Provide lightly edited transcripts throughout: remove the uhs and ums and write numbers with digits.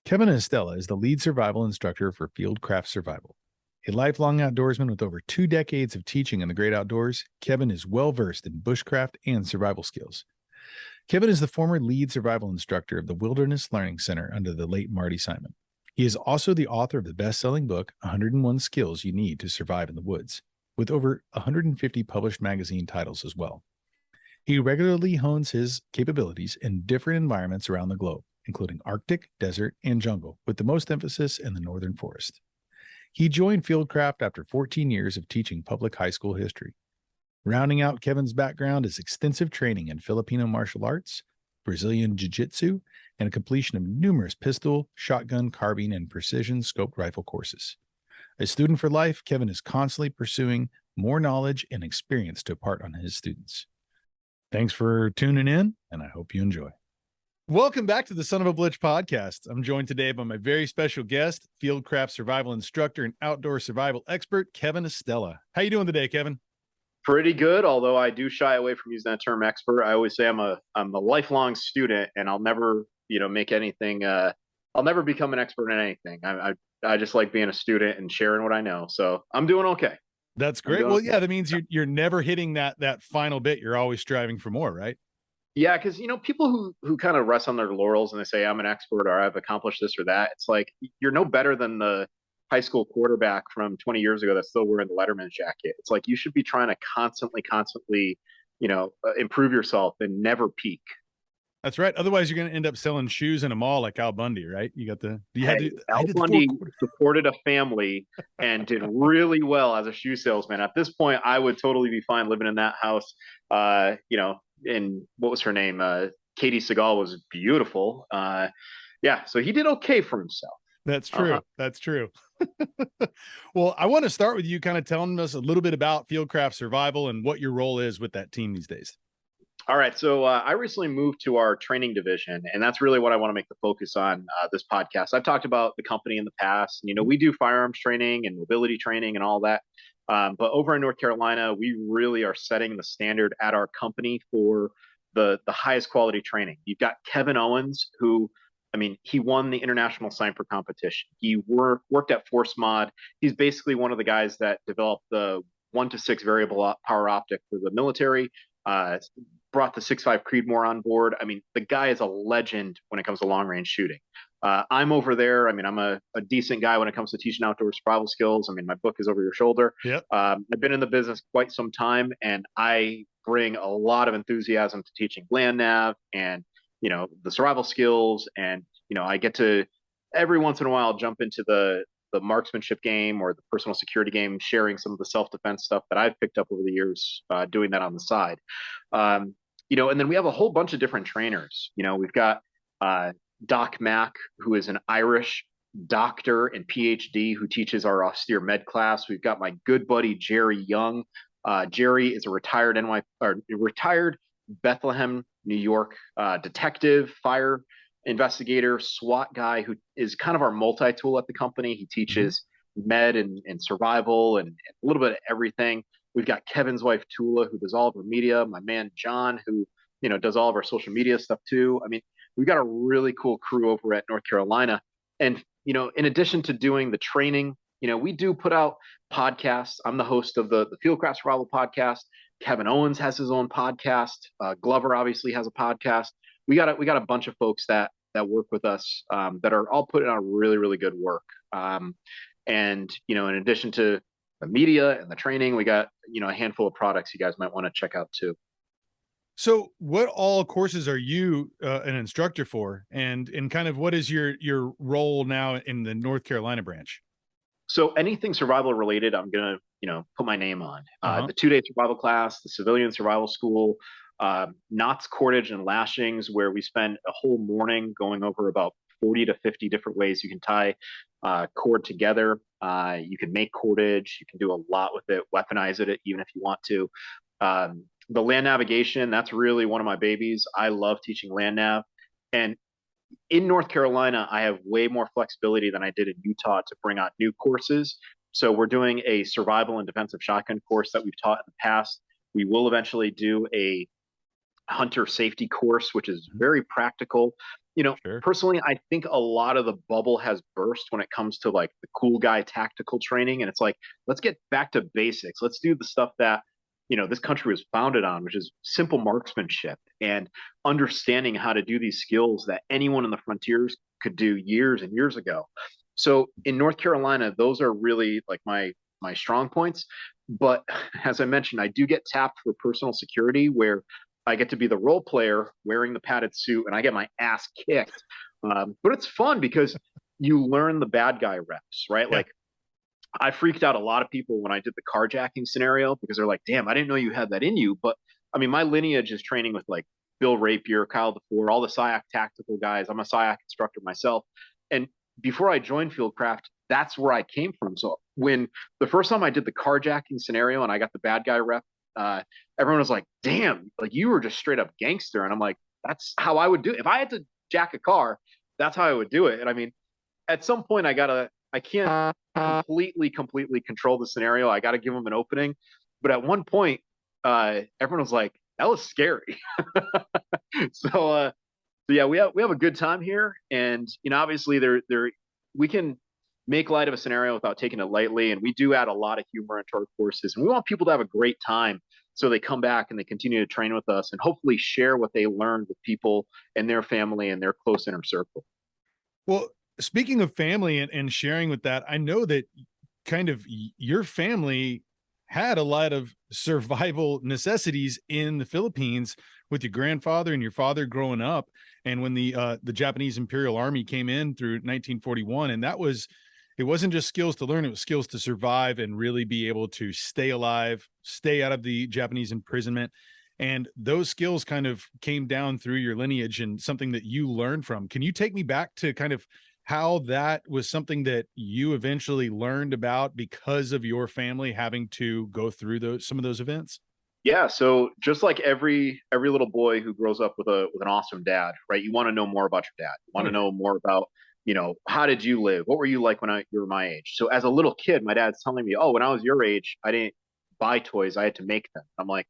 Kevin Estela is the lead survival instructor for Fieldcraft Survival. A lifelong outdoorsman with over 2 decades of teaching in the great outdoors, Kevin is well versed in bushcraft and survival skills. Kevin is the former lead survival instructor of the Wilderness Learning Center under the late Marty Simon. He is also the author of the best-selling book, 101 Skills You Need to Survive in the Woods, with over 150 published magazine titles as well. He regularly hones his capabilities in different environments around the globe, including Arctic, desert, and jungle, with the most emphasis in the northern forest. He joined Fieldcraft after 14 years of teaching public high school history. Rounding out Kevin's background is extensive training in Filipino Martial Arts, Brazilian Jiu Jitsu, and a completion of numerous pistol, shotgun, carbine, and precision scoped rifle courses. A student for life, Kevin is constantly pursuing more knowledge and experience to impart on his students. Thanks for tuning in, and I hope you enjoy. Welcome back to the Son of a Blitch podcast. I'm joined today by my very special guest, Fieldcraft Survival Instructor and outdoor survival expert, Kevin Estela. How you doing today, Kevin? Pretty good, although I do shy away from using that term expert. I always say I'm a lifelong student, and I'll never, make anything. I'll never become an expert in anything. I just like being a student and sharing what I know. So I'm doing okay. That's great. Well, yeah, that means you're never hitting that final bit. You're always striving for more, right? Yeah, because people who kind of rest on their laurels and they say I'm an expert or I've accomplished this or that. It's like you're no better than the high school quarterback from 20 years ago that's still wearing the Letterman jacket. It's like you should be trying to constantly, improve yourself and never peak. That's right. Otherwise, you're going to end up selling shoes in a mall like Al Bundy, right? Al Bundy supported a family and did really well as a shoe salesman. At this point, I would totally be fine living in that house. And what was her name? Katie Seagal was beautiful. So he did okay for himself. That's true. That's true. Well, I want to start with you kind of telling us a little bit about Fieldcraft Survival and what your role is with that team these days. All right. So I recently moved to our training division, and that's really what I want to make the focus on this podcast. I've talked about the company in the past. We do firearms training and mobility training and all that. But over in North Carolina, we really are setting the standard at our company for the highest quality training. You've got Kevin Owens, who, he won the international sniper competition. He worked at Force Mod. He's basically one of the guys that developed the 1-to-6 variable power optic for the military. Brought the 6.5 Creedmoor on board. The guy is a legend when it comes to long range shooting. I'm over there. I'm a decent guy when it comes to teaching outdoor survival skills. My book is over your shoulder. Yep. I've been in the business quite some time, and I bring a lot of enthusiasm to teaching land nav and, the survival skills. And, I get to every once in a while jump into the marksmanship game or the personal security game, sharing some of the self-defense stuff that I've picked up over the years, doing that on the side. And then we have a whole bunch of different trainers. We've got Doc Mack, who is an Irish doctor and PhD who teaches our austere med class. We've got my good buddy Jerry Young. Jerry is a retired Bethlehem, New York detective, fire investigator, SWAT guy who is kind of our multi-tool at the company. He teaches med and survival and a little bit of everything. We've got Kevin's wife, Tula, who does all of our media. My man, John, who, does all of our social media stuff too. We've got a really cool crew over at North Carolina. And, in addition to doing the training, we do put out podcasts. I'm the host of the Fieldcraft Survival podcast. Kevin Owens has his own podcast. Glover obviously has a podcast. We got a bunch of folks that work with us that are all putting out really, really good work. And, in addition to the media and the training, we got, a handful of products you guys might want to check out too. So what all courses are you an instructor for? And kind of what is your role now in the North Carolina branch? So anything survival related, I'm going to, put my name on. The 2-day survival class, the civilian survival school, knots, cordage, and lashings, where we spend a whole morning going over about 40 to 50 different ways you can tie cord together. You can make cordage. You can do a lot with it, weaponize it even if you want to. The land navigation, that's really one of my babies. I love teaching land nav. And in North Carolina, I have way more flexibility than I did in Utah to bring out new courses. So we're doing a survival and defensive shotgun course that we've taught in the past. We will eventually do a hunter safety course, which is very practical. Sure. Personally, I think a lot of the bubble has burst when it comes to like the cool guy tactical training. And it's like, let's get back to basics. Let's do the stuff that, this country was founded on, which is simple marksmanship and understanding how to do these skills that anyone in the frontiers could do years and years ago. So in North Carolina, those are really like my strong points. But as I mentioned, I do get tapped for personal security where I get to be the role player wearing the padded suit and I get my ass kicked. But it's fun because you learn the bad guy reps, right? Yeah. Like I freaked out a lot of people when I did the carjacking scenario because they're like, damn, I didn't know you had that in you. But I mean, my lineage is training with like Bill Rapier, Kyle DeFore, all the SIAC tactical guys. I'm a SIAC instructor myself. And before I joined Fieldcraft, that's where I came from. So when the first time I did the carjacking scenario and I got the bad guy rep, everyone was like, damn, like you were just straight up gangster. And I'm like, that's how I would do it. If I had to jack a car, that's how I would do it. And I mean, at some point I can't completely control the scenario. I gotta give them an opening. But at one point, everyone was like, that was scary. So yeah, we have a good time here. And obviously there we can make light of a scenario without taking it lightly. And we do add a lot of humor into our courses. And we want people to have a great time so they come back and they continue to train with us and hopefully share what they learned with people and their family and their close inner circle. Well, speaking of family and sharing with that, I know that kind of your family had a lot of survival necessities in the Philippines with your grandfather and your father growing up. And when the Japanese Imperial Army came in through 1941, and it wasn't just skills to learn, it was skills to survive and really be able to stay alive, stay out of the Japanese imprisonment. And those skills kind of came down through your lineage and something that you learned from. Can you take me back to kind of how that was something that you eventually learned about because of your family having to go through some of those events? Yeah, so just like every little boy who grows up with an awesome dad, right? You want to know more about your dad. You want Oh, to yeah. know more about, how did you live? What were you like when you were my age? So as a little kid, my dad's telling me, "Oh, when I was your age, I didn't buy toys, I had to make them." I'm like,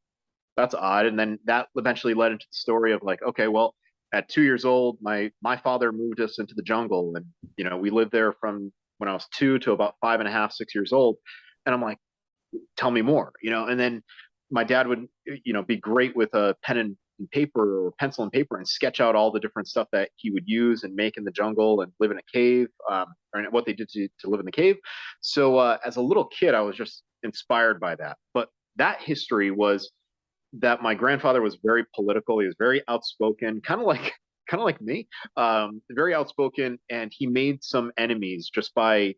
"That's odd." And then that eventually led into the story of like, okay, well, at 2 years old, my father moved us into the jungle, and we lived there from when I was 2 to about 5.5, 6 years old. And I'm like, tell me more, and then my dad would, be great with a pen and paper or pencil and paper and sketch out all the different stuff that he would use and make in the jungle and live in a cave, or what they did to live in the cave. So as a little kid, I was just inspired by that. But that history was that my grandfather was very political. He was very outspoken, kind of like me, very outspoken, and he made some enemies just by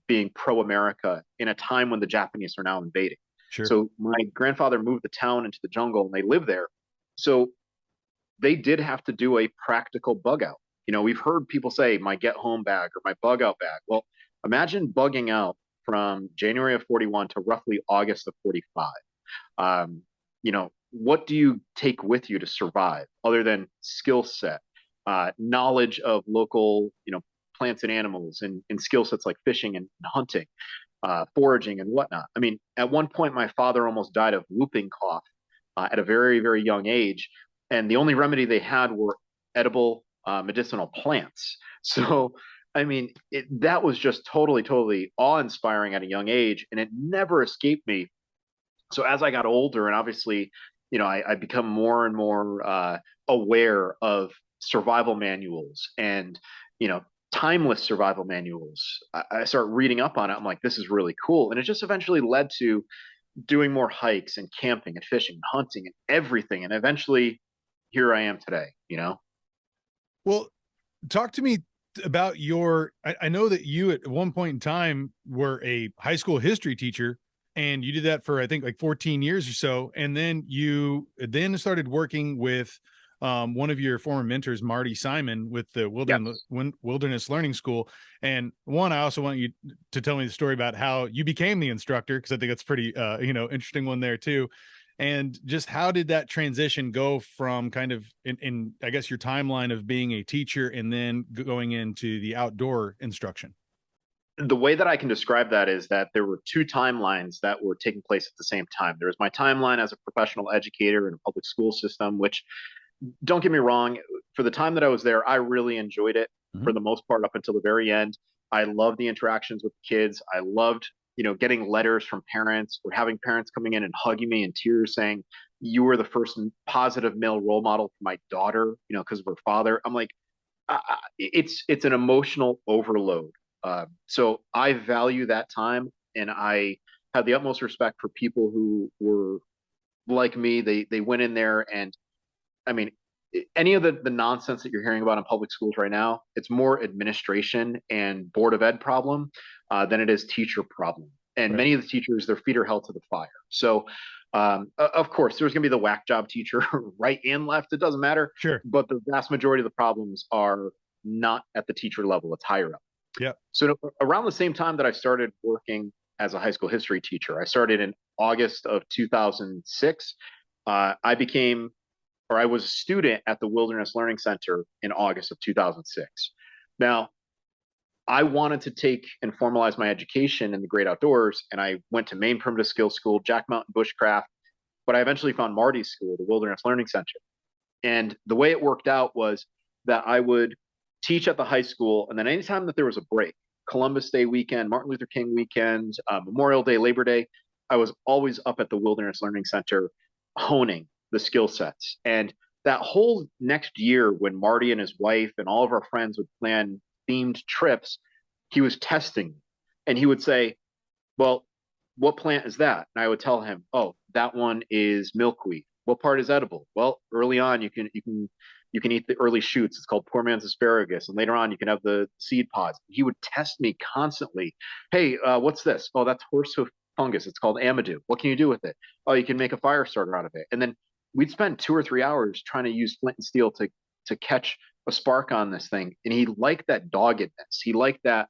being pro-America in a time when the Japanese are now invading. Sure. So my grandfather moved the town into the jungle and they live there. So they did have to do a practical bug out. We've heard people say my get home bag or my bug out bag. Well, imagine bugging out from January of 41 to roughly August of 45. What do you take with you to survive other than skill set, knowledge of local, plants and animals and skill sets like fishing and hunting, foraging and whatnot. I mean, at one point, my father almost died of whooping cough at a very, very young age. And the only remedy they had were edible medicinal plants. So, I mean, that was just totally, totally awe inspiring at a young age. And it never escaped me. So, as I got older, and obviously, I become more and more aware of survival manuals and, timeless survival manuals. I start reading up on it. I'm like, this is really cool. And it just eventually led to doing more hikes and camping and fishing and hunting and everything. And eventually here I am today. Well, talk to me about I know that you at one point in time were a high school history teacher and you did that for, I think, like 14 years or so. And then you then started working with one of your former mentors, Marty Simon, with the Yes. Wilderness Learning School. And I also want you to tell me the story about how you became the instructor, because I think that's pretty, interesting one there too. And just how did that transition go from kind of in I guess your timeline of being a teacher and then going into the outdoor instruction? The way that I can describe that is that there were two timelines that were taking place at the same time. There was my timeline as a professional educator in a public school system, which, don't get me wrong, for the time that I was there, I really enjoyed it Mhm. for the most part up until the very end. I loved the interactions with kids. I loved, getting letters from parents or having parents coming in and hugging me in tears saying, you were the first positive male role model for my daughter, because of her father. I'm like, it's an emotional overload. So I value that time, and I have the utmost respect for people who were like me. They went in there, and I mean, any of the nonsense that you're hearing about in public schools right now, it's more administration and board of ed problem than it is teacher problem. And Right. many of the teachers, their feet are held to the fire. So, of course, there's going to be the whack job teacher, right and left. It doesn't matter. Sure. But the vast majority of the problems are not at the teacher level; it's higher up. Yep. So around the same time that I started working as a high school history teacher, I started in August of 2006. I became, or I was a student at the Wilderness Learning Center in August of 2006. Now, I wanted to take and formalize my education in the great outdoors, and I went to Maine Primitive Skills School, Jack Mountain Bushcraft, but I eventually found Marty's school, the Wilderness Learning Center. And the way it worked out was that I would teach at the high school, and then anytime that there was a break, Columbus Day weekend, Martin Luther King weekend, Memorial Day, Labor Day, I was always up at the Wilderness Learning Center honing the skill sets. And that whole next year, when Marty and his wife and all of our friends would plan themed trips, he was testing me. And he would say, well, what plant is that? And I would tell him, oh, that one is milkweed. What part is edible? Well, early on you can eat the early shoots. It's called poor man's asparagus. And later on you can have the seed pods. He would test me constantly. Hey, what's this? Oh, that's horsehoof fungus. It's called amadou. What can you do with it? Oh, you can make a fire starter out of it. And then we'd spend 2 or 3 hours trying to use flint and steel to catch a spark on this thing. And he liked that doggedness. He liked that,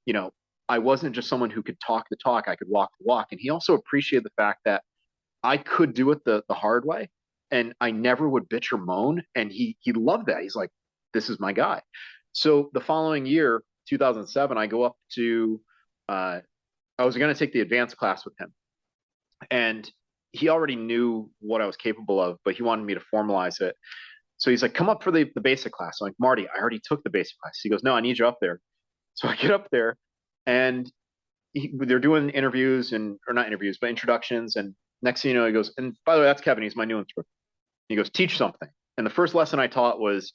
you know, I wasn't just someone who could talk the talk, I could walk the walk. And he also appreciated the fact that I could do it the hard way, and I never would bitch or moan. And he loved that. He's like, this is my guy. So the following year, 2007, I go up to I was going to take the advanced class with him, and he already knew what I was capable of, but he wanted me to formalize it. So he's like, come up for the basic class. I'm like, Marty, I already took the basic class. He goes, no, I need you up there. So I get up there, and they're doing interviews, and or not interviews, but introductions. And next thing you know, he goes, and by the way, that's Kevin. He's my new instructor. He goes, teach something. And the first lesson I taught was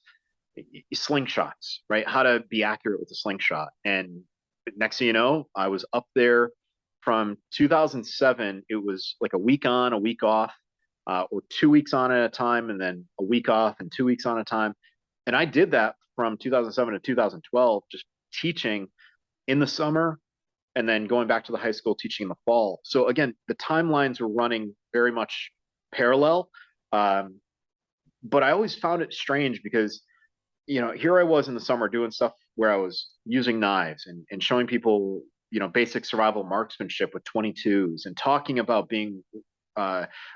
slingshots, right? How to be accurate with a slingshot. And next thing you know, I was up there from 2007. It was like a week on, a week off, or 2 weeks on at a time, and then a week off and 2 weeks on a time. And I did that from 2007 to 2012, just teaching in the summer and then going back to the high school teaching in the fall. So again, the timelines were running very much parallel. But I always found it strange because, here I was in the summer doing stuff where I was using knives and showing people, basic survival marksmanship with 22s and talking about being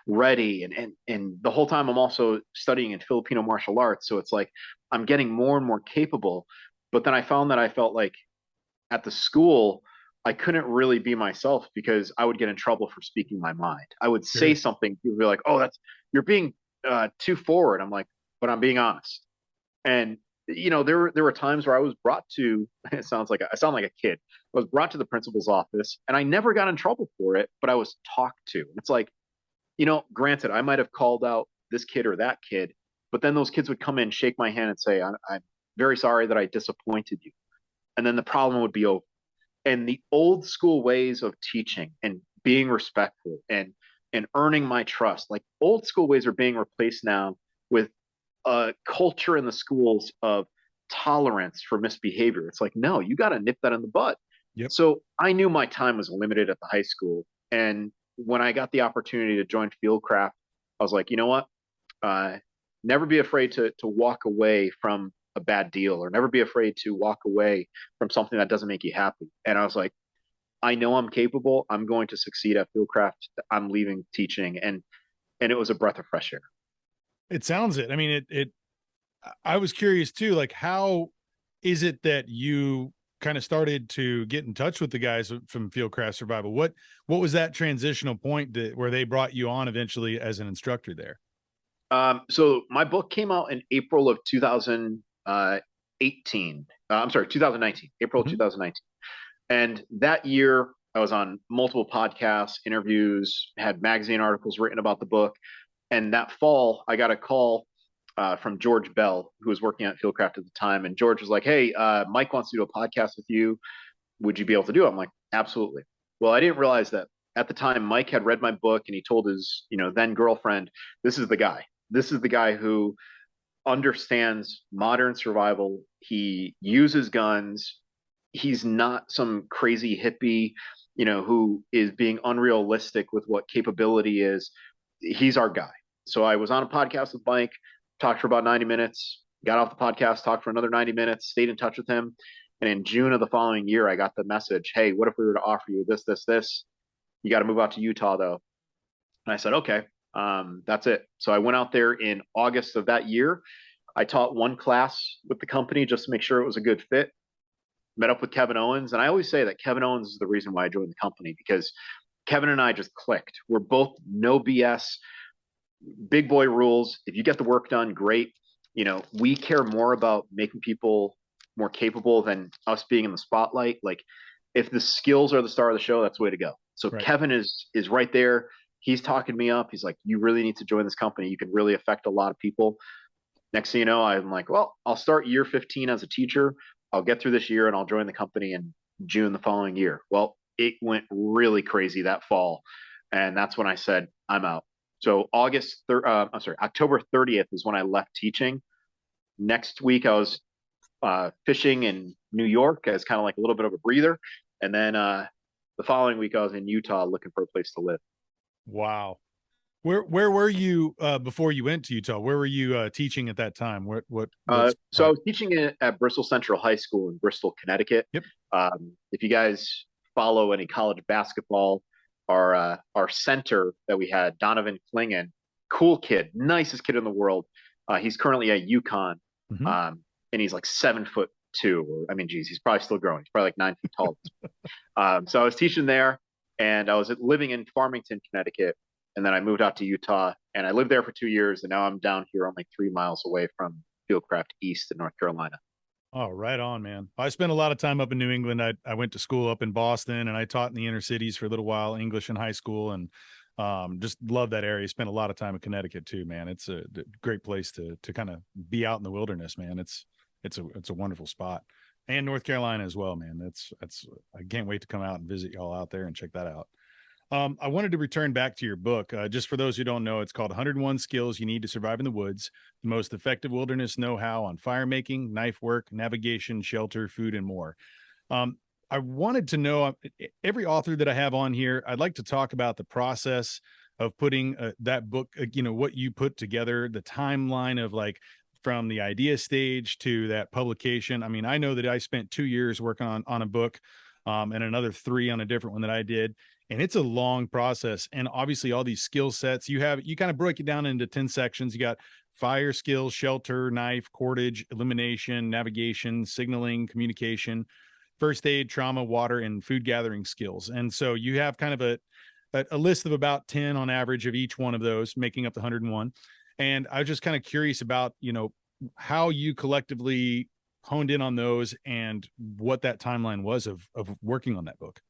ready. And the whole time I'm also studying in Filipino martial arts. So it's like I'm getting more and more capable. But then I found that I felt like at the school, I couldn't really be myself because I would get in trouble for speaking my mind. I would say Sure. something, people would be like, "Oh, you're being too forward." I'm like, "But I'm being honest." And there were times where I was brought to. I sound like a kid. I was brought to the principal's office, and I never got in trouble for it, but I was talked to. It's like, granted, I might have called out this kid or that kid, but then those kids would come in, shake my hand, and say, "I'm very sorry that I disappointed you," and then the problem would be over. And the old school ways of teaching and being respectful and earning my trust, like old school ways are being replaced now with a culture in the schools of tolerance for misbehavior. It's like, no, you got to nip that in the bud. Yep. So I knew my time was limited at the high school. And when I got the opportunity to join Fieldcraft, I was like, you know what? Uh, Never be afraid to walk away from a bad deal, or never be afraid to walk away from something that doesn't make you happy. And I was like, I know I'm capable. I'm going to succeed at Fieldcraft. I'm leaving teaching, and it was a breath of fresh air. It sounds it. I mean, I was curious too, like, how is it that you kind of started to get in touch with the guys from Fieldcraft Survival, what was that transitional point where they brought you on eventually as an instructor there? So my book came out in April of 2018. I'm sorry, 2019, April of Mhm. 2019. And that year, I was on multiple podcasts, interviews, had magazine articles written about the book. And that fall, I got a call from George Bell, who was working at Fieldcraft at the time. And George was like, "Hey, Mike wants to do a podcast with you. Would you be able to do it?" I'm like, "Absolutely." Well, I didn't realize that at the time Mike had read my book and he told his, then girlfriend, "This is the guy. This is the guy who understands modern survival. He uses guns. He's not some crazy hippie, who is being unrealistic with what capability is. He's our guy." So I was on a podcast with Mike, talked for about 90 minutes, got off the podcast, talked for another 90 minutes, stayed in touch with him. And in June of the following year, I got the message, "Hey, what if we were to offer you this, this, this? You got to move out to Utah, though." And I said, "Okay, that's it." So I went out there in August of that year. I taught one class with the company just to make sure it was a good fit. Met up with Kevin Owens. And I always say that Kevin Owens is the reason why I joined the company, because Kevin and I just clicked. We're both no BS, big boy rules. If you get the work done, great. We care more about making people more capable than us being in the spotlight. Like, if the skills are the star of the show, that's the way to go. So Right. Kevin is right there. He's talking me up. He's like, "You really need to join this company. You can really affect a lot of people." Next thing you know, I'm like, "Well, I'll start year 15 as a teacher. I'll get through this year and I'll join the company in June the following year." Well, it went really crazy that fall. And that's when I said, "I'm out." So October 30th is when I left teaching. Next week, I was fishing in New York as kind of like a little bit of a breather. And then the following week, I was in Utah looking for a place to live. Wow. Where were you before you went to Utah? Where were you teaching at that time? What's So I was teaching at Bristol Central High School in Bristol, Connecticut. Yep. If you guys follow any college basketball, our center that we had, Donovan Klingen, cool kid, nicest kid in the world. He's currently at UConn, Mhm. and he's like 7'2". Or, I mean, geez, he's probably still growing. He's probably like 9 feet tall. So I was teaching there, and I was living in Farmington, Connecticut, and then I moved out to Utah, and I lived there for 2 years, and now I'm down here only 3 miles away from Fieldcraft East in North Carolina. Oh, right on, man. I spent a lot of time up in New England. I went to school up in Boston, and I taught in the inner cities for a little while, English in high school, and just love that area. Spent a lot of time in Connecticut too, man. It's a great place to kind of be out in the wilderness, man. It's a wonderful spot, and North Carolina as well, man. That's I can't wait to come out and visit y'all out there and check that out. I wanted to return back to your book. Just for those who don't know, it's called 101 Skills You Need to Survive in the Woods, the Most Effective Wilderness Know-How on Fire Making, Knife Work, Navigation, Shelter, Food, and More. I wanted to know, every author that I have on here, I'd like to talk about the process of putting that book, what you put together, the timeline of like from the idea stage to that publication. I mean, I know that I spent 2 years working on a book and another 3 on a different one that I did. And it's a long process. And obviously all these skill sets you kind of break it down into 10 sections. You got fire skills, shelter, knife, cordage, elimination, navigation, signaling, communication, first aid, trauma, water, and food gathering skills. And so you have kind of a list of about 10 on average of each one of those, making up the 101. And I was just kind of curious about, how you collectively honed in on those and what that timeline was of working on that book.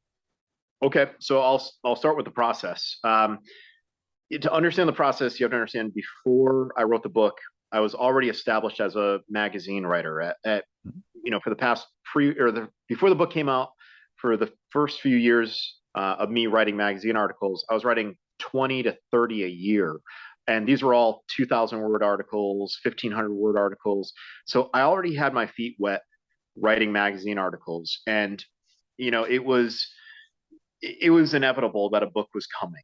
Okay, so I'll start with the process. To understand the process, you have to understand, before I wrote the book, I was already established as a magazine writer. For the past before the book came out, for the first few years of me writing magazine articles, I was writing 20 to 30 a year. And these were all 2,000-word articles, 1,500-word articles. So I already had my feet wet writing magazine articles. And, it was inevitable that a book was coming.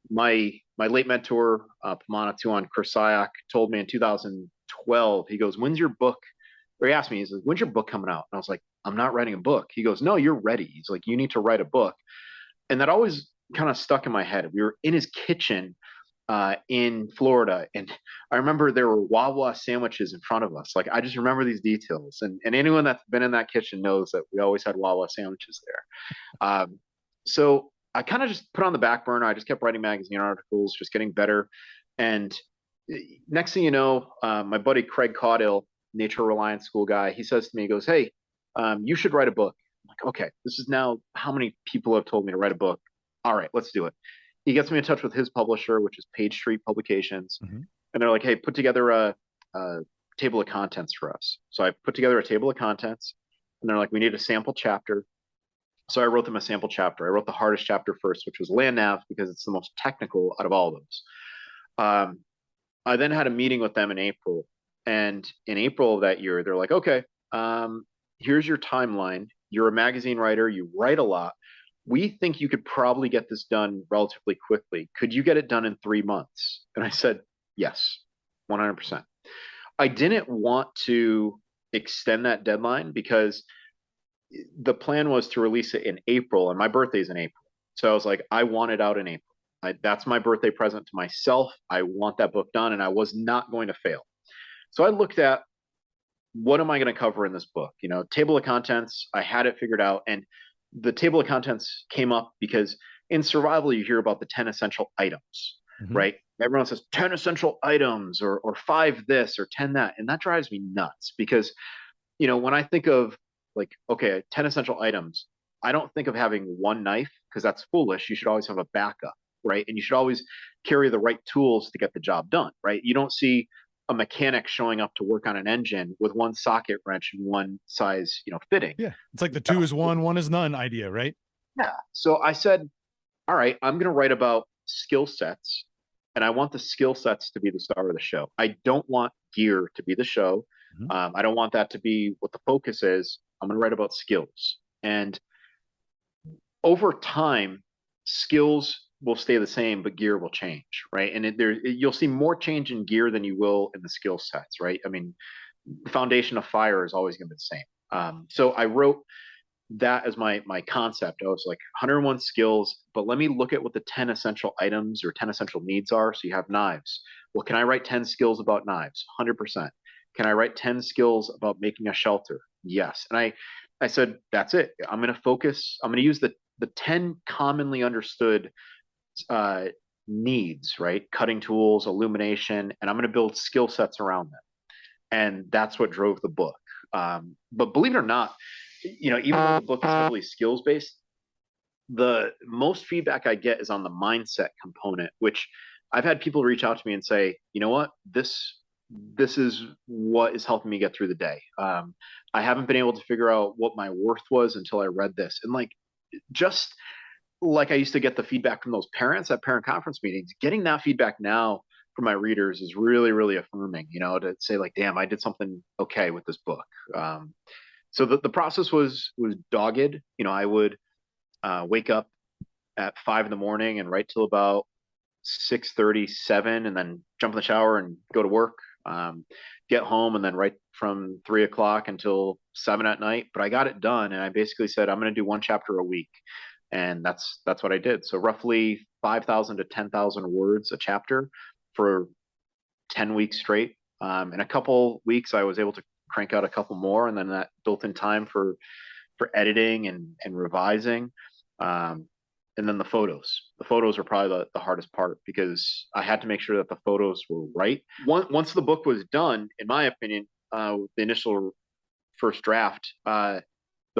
My late mentor, Pamana Tuan Kursayak, told me in 2012, he goes, "When's your book?" Or he asked me, he says, "When's your book coming out?" And I was like, "I'm not writing a book." He goes, "No, you're ready." He's like, "You need to write a book." And that always kind of stuck in my head. We were in his kitchen in Florida. And I remember there were Wawa sandwiches in front of us. Like, I just remember these details. And anyone that's been in that kitchen knows that we always had Wawa sandwiches there. So I kind of just put on the back burner. I just kept writing magazine articles, just getting better. And next thing you know, my buddy Craig Caudill, Nature Reliance School guy, he says to me, he goes, "Hey, you should write a book." I'm like, okay, this is now how many people have told me to write a book. All right, let's do it. He gets me in touch with his publisher, which is Page Street Publications. Mm-hmm. And they're like, "Hey, put together a table of contents for us." So I put together a table of contents, and they're like, "We need a sample chapter." So I wrote them a sample chapter. I wrote the hardest chapter first, which was land nav, because it's the most technical out of all of those. I then had a meeting with them in April. And in April of that year, they're like, "Okay, here's your timeline. You're a magazine writer. You write a lot. We think you could probably get this done relatively quickly. Could you get it done in 3 months?" And I said, "Yes, 100%. I didn't want to extend that deadline because the plan was to release it in April, and my birthday's in April. So I was like, I want it out in April. That's my birthday present to myself. I want that book done, and I was not going to fail. So I looked at, what am I going to cover in this book? Table of contents, I had it figured out. And the table of contents came up because in survival, you hear about the 10 essential items, right? Everyone says 10 essential items, or 5 this or 10 that. And that drives me nuts because, when I think of, like, okay, 10 essential items, I don't think of having one knife, because that's foolish. You should always have a backup, right? And you should always carry the right tools to get the job done, right? You don't see a mechanic showing up to work on an engine with one socket wrench and one size, fitting. Yeah. It's like the 2 is 1, 1 is none idea, right? Yeah. So I said, all right, I'm going to write about skill sets, and I want the skill sets to be the star of the show. I don't want gear to be the show. I don't want that to be what the focus is. I'm going to write about skills. And over time, skills will stay the same, but gear will change, right? And you'll see more change in gear than you will in the skill sets, right? I mean, the foundation of fire is always going to be the same. So I wrote that as my concept. I was like, 101 skills, but let me look at what the 10 essential items or 10 essential needs are. So you have knives. Well, can I write 10 skills about knives? 100%. Can I write 10 skills about making a shelter? Yes. And I said, that's it. I'm going to focus. I'm going to use the 10 commonly understood needs, right? Cutting tools, illumination, and I'm going to build skill sets around them. And that's what drove the book. But believe it or not, even though the book is heavily skills based, the most feedback I get is on the mindset component, which I've had people reach out to me and say, "You know what, this is what is helping me get through the day. I haven't been able to figure out what my worth was until I read this." And like, just like I used to get the feedback from those parents at parent conference meetings, getting that feedback now from my readers is really, really affirming, to say like, damn, I did something okay with this book. So the process was dogged. I would wake up at 5 a.m. and write till about 6:37, and then jump in the shower and go to work. Get home and then write from 3 o'clock until 7 at night. But I got it done, and I basically said, I'm going to do 1 chapter a week, and that's what I did. So roughly 5,000 to 10,000 words a chapter for 10 weeks straight. In a couple weeks, I was able to crank out a couple more, and then that built in time for editing and revising. And then the photos are probably the hardest part, because I had to make sure that the photos were right. Once the book was done, in my opinion, the initial first draft, the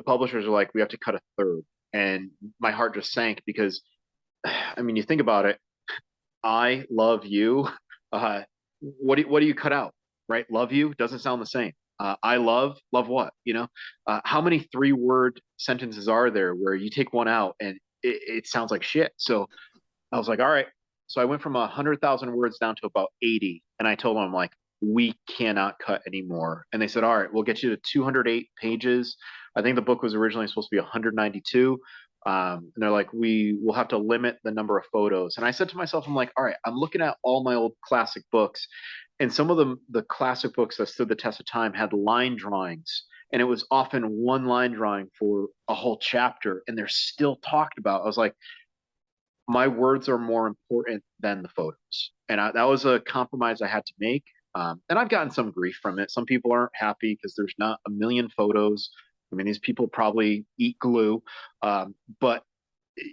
publishers are like, we have to cut a third. And my heart just sank, because, I mean, you think about it, I love you. What do you cut out, right? Love you doesn't sound the same. I love what, how many 3-word sentences are there where you take one out and it sounds like shit? So I was like, all right. So I went from 100,000 words down to about 80. And I told them, I'm like, we cannot cut anymore. And they said, all right, we'll get you to 208 pages. I think the book was originally supposed to be 192. And they're like, we will have to limit the number of photos. And I said to myself, I'm like, all right, I'm looking at all my old classic books, and some of them, the classic books that stood the test of time, had line drawings, and it was often one line drawing for a whole chapter, and they're still talked about. I was like, my words are more important than the photos. And that was a compromise I had to make. And I've gotten some grief from it. Some people aren't happy because there's not a million photos. I mean, these people probably eat glue. But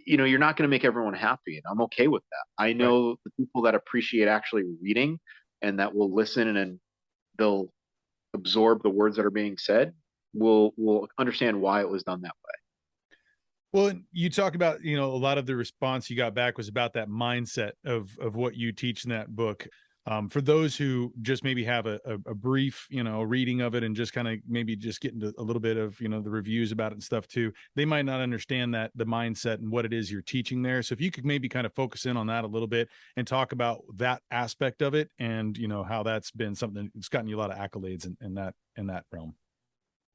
you're not going to make everyone happy, and I'm okay with that. I Right. know the people that appreciate actually reading and that will listen and they'll absorb the words that are being said will understand why it was done that way. Well, you talk about, a lot of the response you got back was about that mindset of what you teach in that book. For those who just maybe have a brief, reading of it and just kind of maybe just get into a little bit of, the reviews about it and stuff too, they might not understand that the mindset and what it is you're teaching there. So if you could maybe kind of focus in on that a little bit and talk about that aspect of it and, how that's been something that's gotten you a lot of accolades in that realm.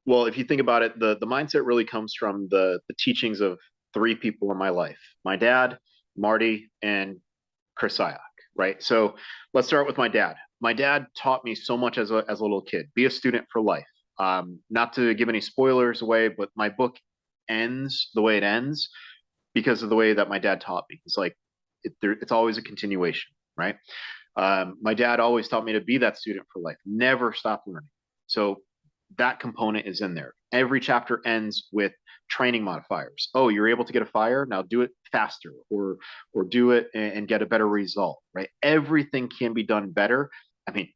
Well, if you think about it, the mindset really comes from the teachings of three people in my life: my dad, Marty, and Chris Sayak, right? So let's start with my dad. My dad taught me so much as a little kid. Be a student for life. Not to give any spoilers away, but my book ends the way it ends because of the way that my dad taught me. It's like it's always a continuation, right? My dad always taught me to be that student for life, never stop learning. So that component is in there. Every chapter ends with training modifiers. Oh, you're able to get a fire, now do it faster, or do it and get a better result, right? Everything can be done better. I mean,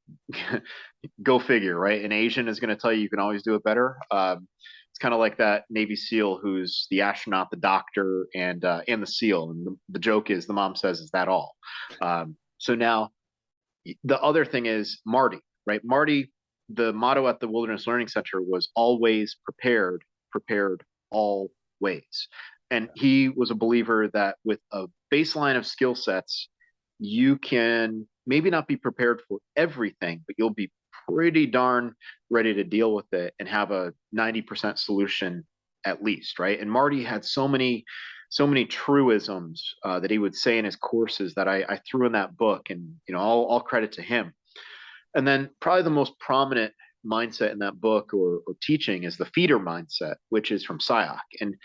go figure, right? An Asian is going to tell you can always do it better. It's kind of like that Navy SEAL who's the astronaut, the doctor, and the SEAL. And the joke is the mom says, "Is that all?" So now the other thing is Marty, right? Marty, the motto at the Wilderness Learning Center was always prepared, prepared always. And he was a believer that with a baseline of skill sets, you can maybe not be prepared for everything, but you'll be pretty darn ready to deal with it and have a 90% solution at least, right? And Marty had so many truisms that he would say in his courses that I threw in that book, and all credit to him. And then probably the most prominent mindset in that book or teaching is the feeder mindset, which is from Sayak. And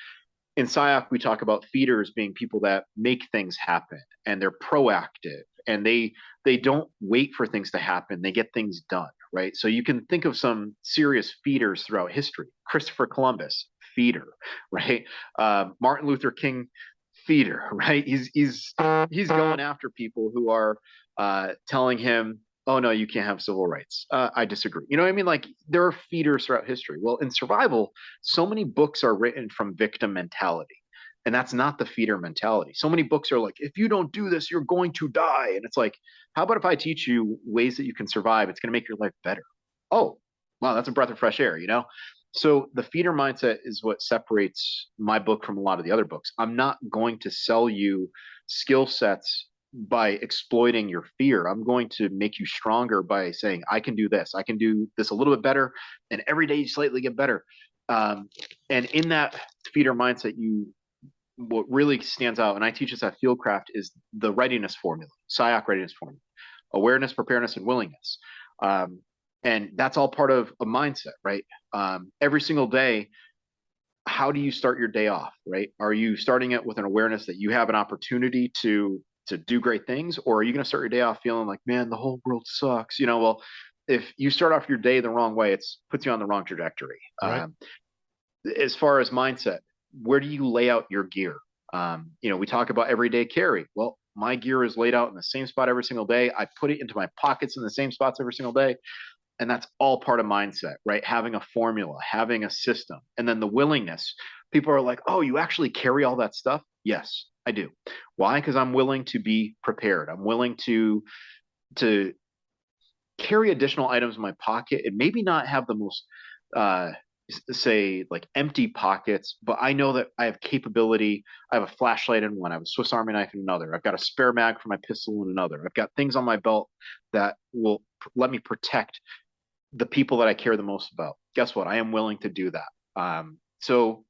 in SIOC, we talk about feeders being people that make things happen and they're proactive and they don't wait for things to happen. They get things done, right? So you can think of some serious feeders throughout history. Christopher Columbus, feeder, right? Martin Luther King, feeder, right? He's going after people who are telling him, oh no, you can't have civil rights. I disagree. You know what I mean? Like there are feeders throughout history. Well, in survival, so many books are written from victim mentality. And that's not the feeder mentality. So many books are like, if you don't do this, you're going to die. And it's like, how about if I teach you ways that you can survive? It's going to make your life better. Oh, wow, that's a breath of fresh air, you know? So the feeder mindset is what separates my book from a lot of the other books. I'm not going to sell you skill sets by exploiting your fear. I'm going to make you stronger by saying, I can do this. I can do this a little bit better. And every day you slightly get better. And in that feeder mindset, what really stands out, and I teach this at Fieldcraft, is the readiness formula, SIOC readiness formula: awareness, preparedness, and willingness. And that's all part of a mindset, right? Every single day, how do you start your day off, right? Are you starting it with an awareness that you have an opportunity to do great things, or are you going to start your day off feeling like, man, the whole world sucks? Well, if you start off your day the wrong way, it puts you on the wrong trajectory. Right. As far as mindset, where do you lay out your gear? We talk about everyday carry. Well, my gear is laid out in the same spot every single day. I put it into my pockets in the same spots every single day. And that's all part of mindset, right? Having a formula, having a system, and then the willingness. People are like, oh, you actually carry all that stuff? Yes, I do. Why? Because I'm willing to be prepared. I'm willing to carry additional items in my pocket and maybe not have the most say like empty pockets, but I know that I have capability. I have a flashlight in one, I have a Swiss Army knife in another, I've got a spare mag for my pistol in another, I've got things on my belt that will let me protect the people that I care the most about. Guess what? I am willing to do that. So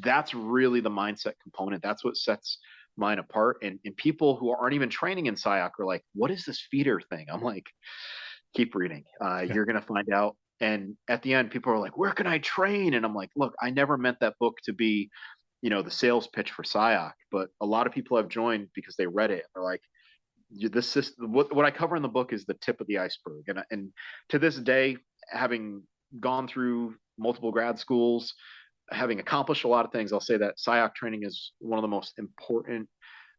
that's really the mindset component. That's what sets mine apart. And people who aren't even training in SIOC are like, what is this feeder thing? I'm like, keep reading. You're going to find out. And at the end, people are like, where can I train? And I'm like, look, I never meant that book to be the sales pitch for SIOC, but a lot of people have joined because they read it. They're like, this system, what I cover in the book is the tip of the iceberg. And to this day, having gone through multiple grad schools, having accomplished a lot of things, I'll say that SIOC training is one of the most important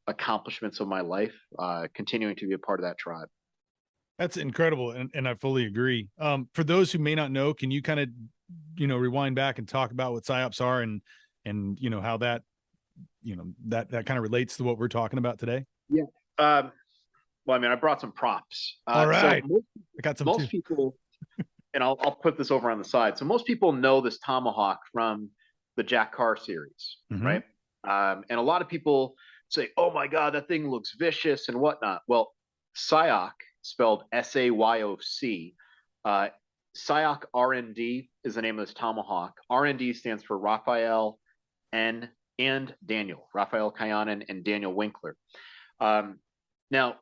accomplishments of my life, continuing to be a part of that tribe. That's incredible. And I fully agree. For those who may not know, can you kind of, rewind back and talk about what PSYOPs are and, how that, that kind of relates to what we're talking about today? Yeah. Well, I mean, I brought some props. All right. So I got some most people, and I'll put this over on the side. So most people know this tomahawk from the Jack Carr series, right? And a lot of people say, "Oh my God, that thing looks vicious and whatnot." Well, SIOC, spelled SAYOC, SIOC R&D is the name of this tomahawk. R&D stands for Raphael and Daniel, Raphael Kayanen and Daniel Winkler. Now,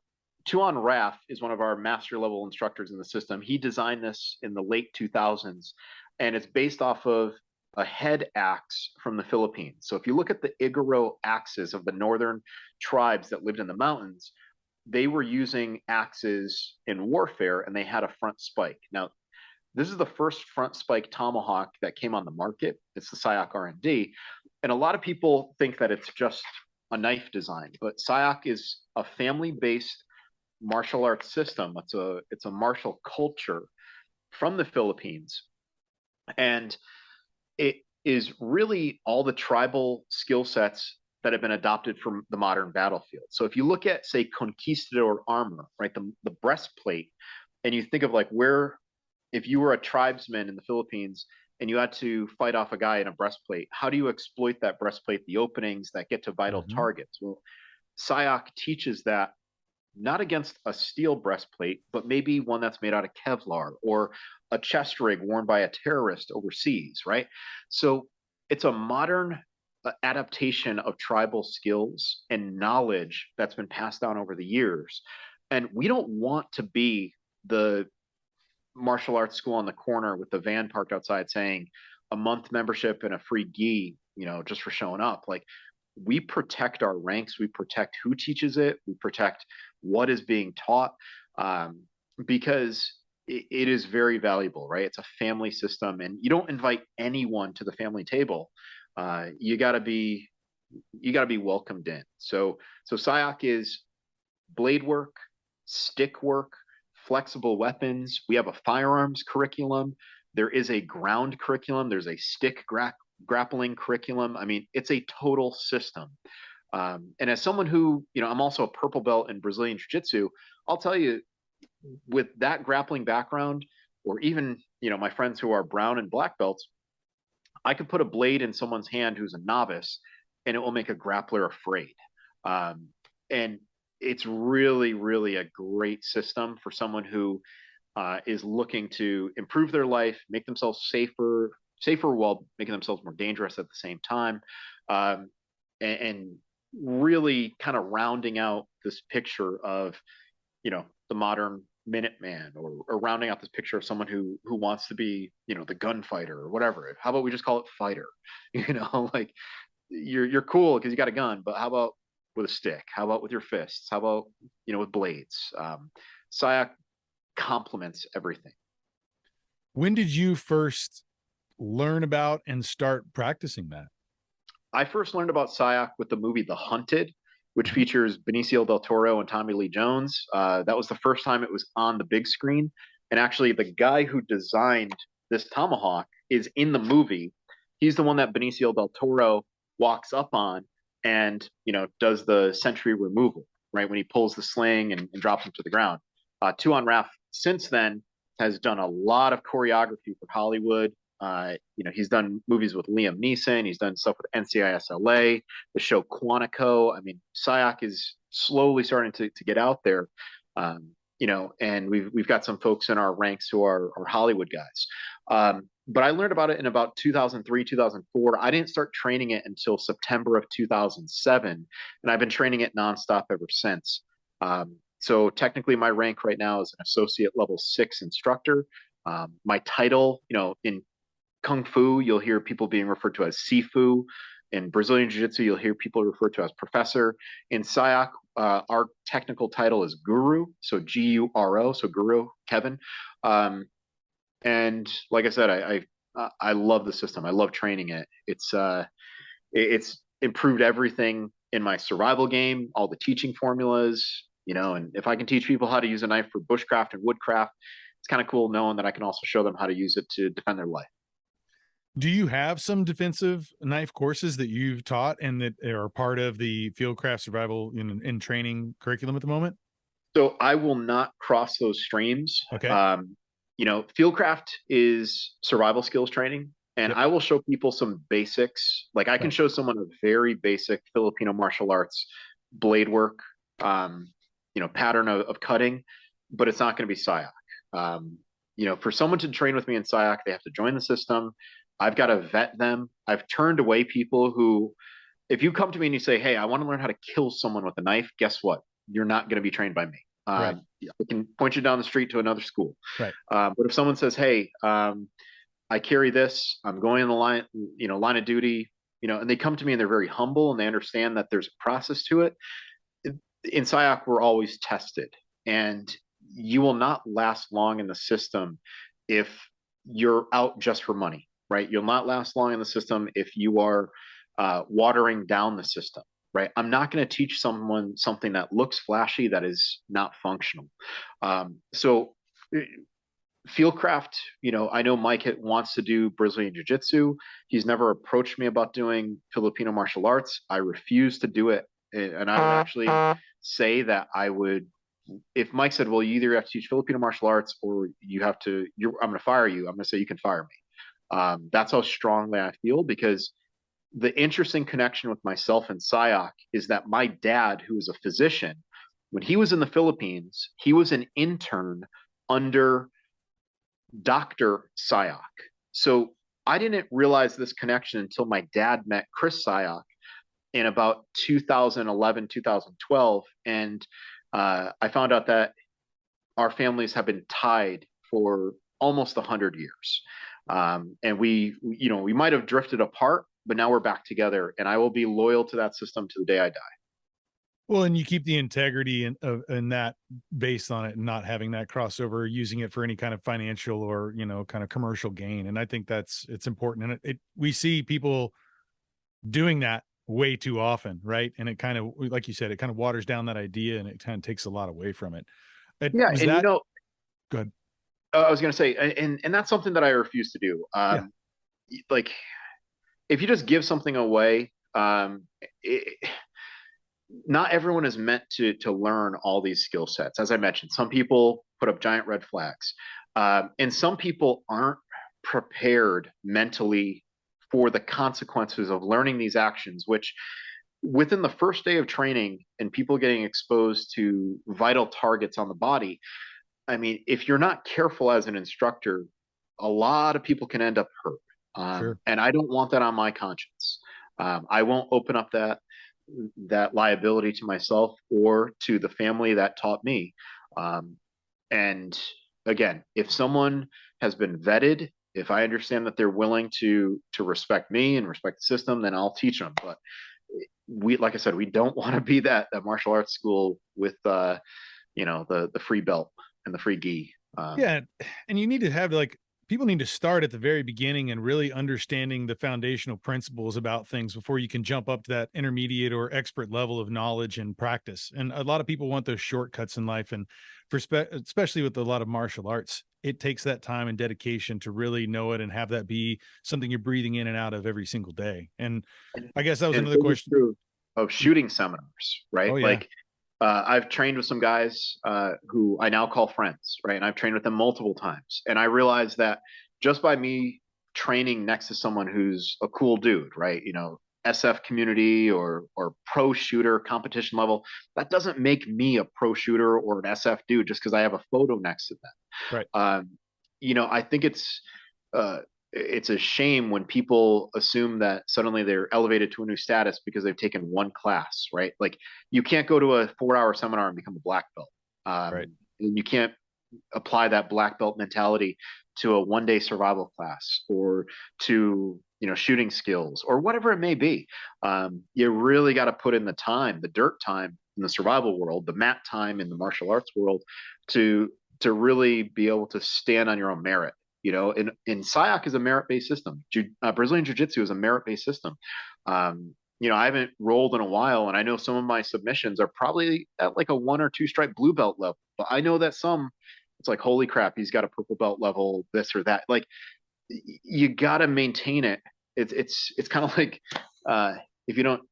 Tuan Raff is one of our master level instructors in the system. He designed this in the late 2000s, and it's based off of a head axe from the Philippines. So if you look at the Igorot axes of the northern tribes that lived in the mountains, they were using axes in warfare, and they had a front spike. Now, this is the first front spike tomahawk that came on the market. It's the SIOC R&D, and a lot of people think that it's just a knife design, but SIOC is a family-based martial arts system. It's a martial culture from the Philippines, and it is really all the tribal skill sets that have been adopted from the modern battlefield. So if you look at, say, conquistador armor, right, the breastplate, and you think of like if you were a tribesman in the Philippines and you had to fight off a guy in a breastplate, how do you exploit that breastplate, the openings that get to vital targets? Well, SIOC teaches that not against a steel breastplate, but maybe one that's made out of Kevlar or a chest rig worn by a terrorist overseas, right? So it's a modern adaptation of tribal skills and knowledge that's been passed down over the years. And we don't want to be the martial arts school on the corner with the van parked outside saying a month membership and a free gi, just for showing up. Like, we protect our ranks, we protect who teaches it, we protect what is being taught, because it is very valuable, right? It's a family system, and you don't invite anyone to the family table. You gotta be welcomed in. So SIOC is blade work, stick work, flexible weapons. We have a firearms curriculum. There is a ground curriculum. There's a stick grappling curriculum. I mean, it's a total system. And as someone who, I'm also a purple belt in Brazilian Jiu Jitsu, I'll tell you, with that grappling background, or even, my friends who are brown and black belts, I could put a blade in someone's hand who's a novice, and it will make a grappler afraid. And it's really, really a great system for someone who is looking to improve their life, make themselves safer while making themselves more dangerous at the same time, and really kind of rounding out this picture of, the modern Minuteman, or rounding out this picture of someone who wants to be, the gunfighter or whatever. How about we just call it fighter? Like, you're cool because you got a gun, but how about with a stick? How about with your fists? How about, with blades? SIOC complements everything. When did you first learn about and start practicing that? I first learned about SIOC with the movie The Hunted, which features Benicio del Toro and Tommy Lee Jones. That was the first time it was on the big screen. And actually, the guy who designed this tomahawk is in the movie. He's the one that Benicio del Toro walks up on and, does the sentry removal, right? When he pulls the sling and drops him to the ground. Tuan Raff, since then, has done a lot of choreography for Hollywood. He's done movies with Liam Neeson. He's done stuff with NCIS LA, the show Quantico. I mean, SIOC is slowly starting to get out there. And we've got some folks in our ranks who are Hollywood guys. But I learned about it in about 2003, 2004. I didn't start training it until September of 2007, and I've been training it nonstop ever since. So technically, my rank right now is an associate level 6 instructor. My title, in Kung Fu, you'll hear people being referred to as Sifu. In Brazilian Jiu-Jitsu, you'll hear people refer to as professor. In SIOC, our technical title is guru, so Guro, so guru, Kevin. And like I said, I love the system. I love training it. It's improved everything in my survival game, all the teaching formulas, and if I can teach people how to use a knife for bushcraft and woodcraft, it's kind of cool knowing that I can also show them how to use it to defend their life. Do you have some defensive knife courses that you've taught and that are part of the Fieldcraft Survival in training curriculum at the moment? So I will not cross those streams. Okay. Fieldcraft is survival skills training, and Yep. I will show people some basics. Like I can show someone a very basic Filipino martial arts blade work, pattern of cutting, but it's not going to be SIOC. For someone to train with me in SIOC, they have to join the system. I've got to vet them. I've turned away people who, if you come to me and you say, hey, I want to learn how to kill someone with a knife, guess what? You're not going to be trained by me. Right. I can point you down the street to another school. Right. But if someone says, hey, I carry this, I'm going in the line of duty, and they come to me and they're very humble and they understand that there's a process to it. In SIOC, we're always tested, and you will not last long in the system if you're out just for money, right? You'll not last long in the system if you are watering down the system, right? I'm not going to teach someone something that looks flashy that is not functional. So Fieldcraft, I know Mike wants to do Brazilian Jiu-Jitsu. He's never approached me about doing Filipino martial arts. I refuse to do it. And I would actually say that I would, if Mike said, well, you either have to teach Filipino martial arts or I'm going to fire you. I'm going to say you can fire me. That's how strongly I feel, because the interesting connection with myself and SIOC is that my dad, who is a physician, when he was in the Philippines, he was an intern under Dr. SIOC. So I didn't realize this connection until my dad met Chris SIOC in about 2011, 2012. And I found out that our families have been tied for almost 100 years. And we might have drifted apart, but now we're back together, and I will be loyal to that system to the day I die. Well, and you keep the integrity in that based on it, and not having that crossover, using it for any kind of financial or, kind of commercial gain. And I think it's important. And we see people doing that way too often. Right. And it kind of, like you said, it kind of waters down that idea, and it kind of takes a lot away from it. Yeah. And good. I was going to say, and that's something that I refuse to do. Like if you just give something away, not everyone is meant to learn all these skill sets. As I mentioned, some people put up giant red flags, and some people aren't prepared mentally for the consequences of learning these actions, which within the first day of training and people getting exposed to vital targets on the body, I mean, if you're not careful as an instructor, a lot of people can end up hurt. Sure. And I don't want that on my conscience. I won't open up that liability to myself or to the family that taught me. And again, if someone has been vetted, if I understand that they're willing to respect me and respect the system, then I'll teach them. But like I said, we don't want to be that martial arts school with the free belt and the free gi. Yeah. And you need to have people need to start at the very beginning and really understanding the foundational principles about things before you can jump up to that intermediate or expert level of knowledge and practice. And a lot of people want those shortcuts in life. And especially with a lot of martial arts, it takes that time and dedication to really know it and have that be something you're breathing in and out of every single day. And I guess that was another question of shooting seminars, right? Oh, yeah. I've trained with some guys who I now call friends, right? And I've trained with them multiple times. And I realized that just by me training next to someone who's a cool dude, right? SF community or pro shooter competition level, that doesn't make me a pro shooter or an SF dude just because I have a photo next to them. Right. I think it's a shame when people assume that suddenly they're elevated to a new status because they've taken one class, right? Like you can't go to a 4-hour seminar and become a black belt. Right. And you can't apply that black belt mentality to a one-day survival class or to shooting skills or whatever it may be. You really got to put in the time, the dirt time in the survival world, the mat time in the martial arts world to really be able to stand on your own merit. In SIOC is a merit-based system. Brazilian Jiu-Jitsu is a merit-based system. I haven't rolled in a while, and I know some of my submissions are probably at like a 1 or 2 stripe blue belt level. But I know that some, it's like, holy crap, he's got a purple belt level, this or that. Like, you got to maintain it. It's kind of like, if you don't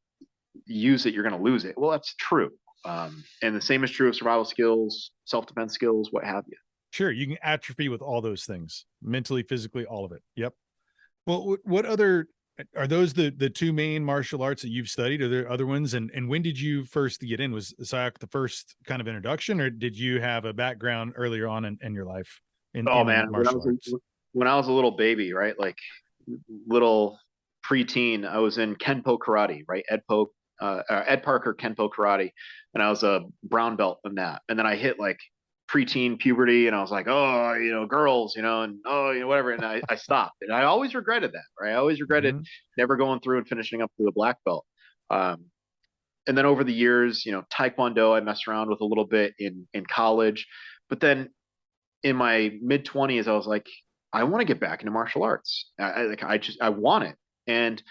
use it, you're going to lose it. Well, that's true. And the same is true of survival skills, self-defense skills, what have you. Sure, you can atrophy with all those things, mentally, physically, all of it. Yep. Well, what other are those the two main martial arts that you've studied? Are there other ones? And when did you first get in? Was SIOC the first kind of introduction, or did you have a background earlier on in your life in Man, martial arts? When I was a little baby, right, like little preteen, I was in Kenpo karate, right, Ed Parker Kenpo karate, and I was a brown belt in that. And then I hit like preteen puberty, and I was like, oh, girls, and oh, whatever, and I stopped, and I always regretted that, right? I always regretted never going through and finishing up to the black belt. And then over the years, Taekwondo I messed around with a little bit in college, but then in my mid 20s, I was like, I want to get back into martial arts. I want it, and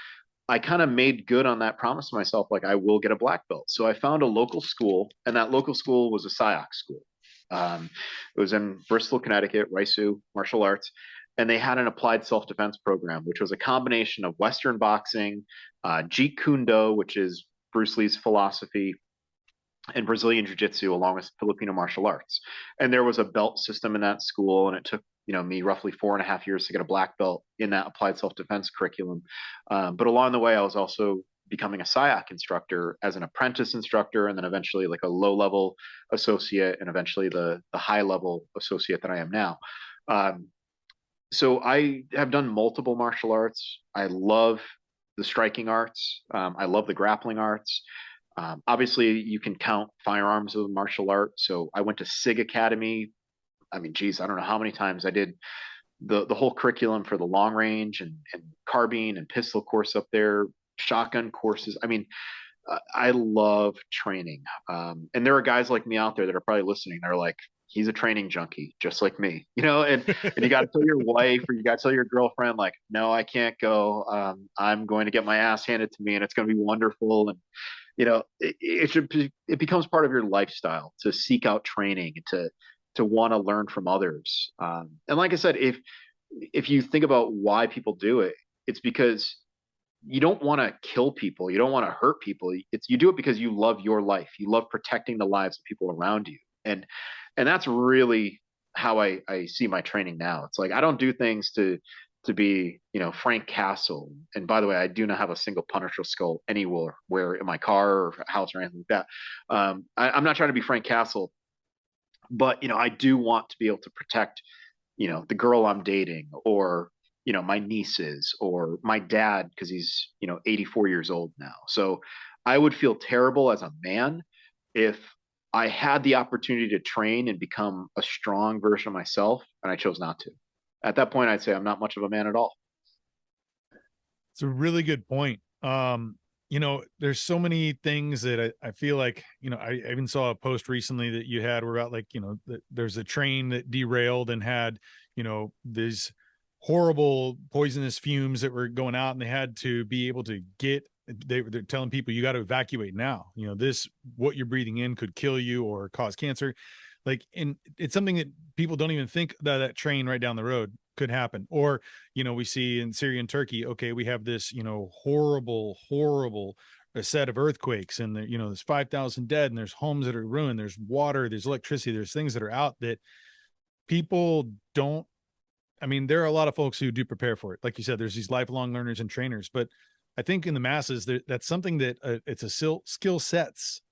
I kind of made good on that promise to myself, like I will get a black belt. So I found a local school, and that local school was a SIOC school. It was in Bristol, Connecticut, Raisu Martial Arts, and they had an applied self-defense program, which was a combination of Western boxing, Jeet Kune Do, which is Bruce Lee's philosophy, and Brazilian Jiu-Jitsu, along with Filipino martial arts. And there was a belt system in that school, and it took me roughly 4.5 years to get a black belt in that applied self-defense curriculum. But along the way, I was also becoming a SIOC instructor as an apprentice instructor, and then eventually like a low-level associate, and eventually the high-level associate that I am now. So I have done multiple martial arts. I love the striking arts. I love the grappling arts. Obviously, you can count firearms as a martial art. So I went to SIG Academy. I mean, geez, I don't know how many times I did the whole curriculum for the long range and carbine and pistol course up there, shotgun courses. I mean, I love training. And there are guys like me out there that are probably listening. They're like, he's a training junkie, just like me, and you got to tell your wife, or you got to tell your girlfriend, like, no, I can't go. I'm going to get my ass handed to me, and it's going to be wonderful. And it becomes part of your lifestyle to seek out training, to want to learn from others. And like I said, if you think about why people do it, it's because you don't want to kill people, you don't want to hurt people. You do it because you love your life, you love protecting the lives of people around you, and that's really how I see my training now. It's like I don't do things to be, Frank Castle. And by the way, I do not have a single Punisher skull anywhere in my car or house or anything like that. I'm not trying to be Frank Castle, but I do want to be able to protect, the girl I'm dating, or my nieces, or my dad, because he's 84 years old now. So I would feel terrible as a man if I had the opportunity to train and become a strong version of myself, and I chose not to. At that point, I'd say I'm not much of a man at all. It's a really good point. There's so many things that I feel like, I even saw a post recently that you had where about like, there's a train that derailed and had, these horrible poisonous fumes that were going out, and they had to be able to they're telling people, you got to evacuate now. What you're breathing in could kill you or cause cancer. Like, and it's something that people don't even think that train right down the road could happen. Or, we see in Syria and Turkey, okay, we have this, horrible a set of earthquakes, and there's 5,000 dead, and there's homes that are ruined. There's water, there's electricity, there's things that are out that people don't. I mean, there are a lot of folks who do prepare for it. Like you said, there's these lifelong learners and trainers, but I think in the masses, that's something that it's a skill sets,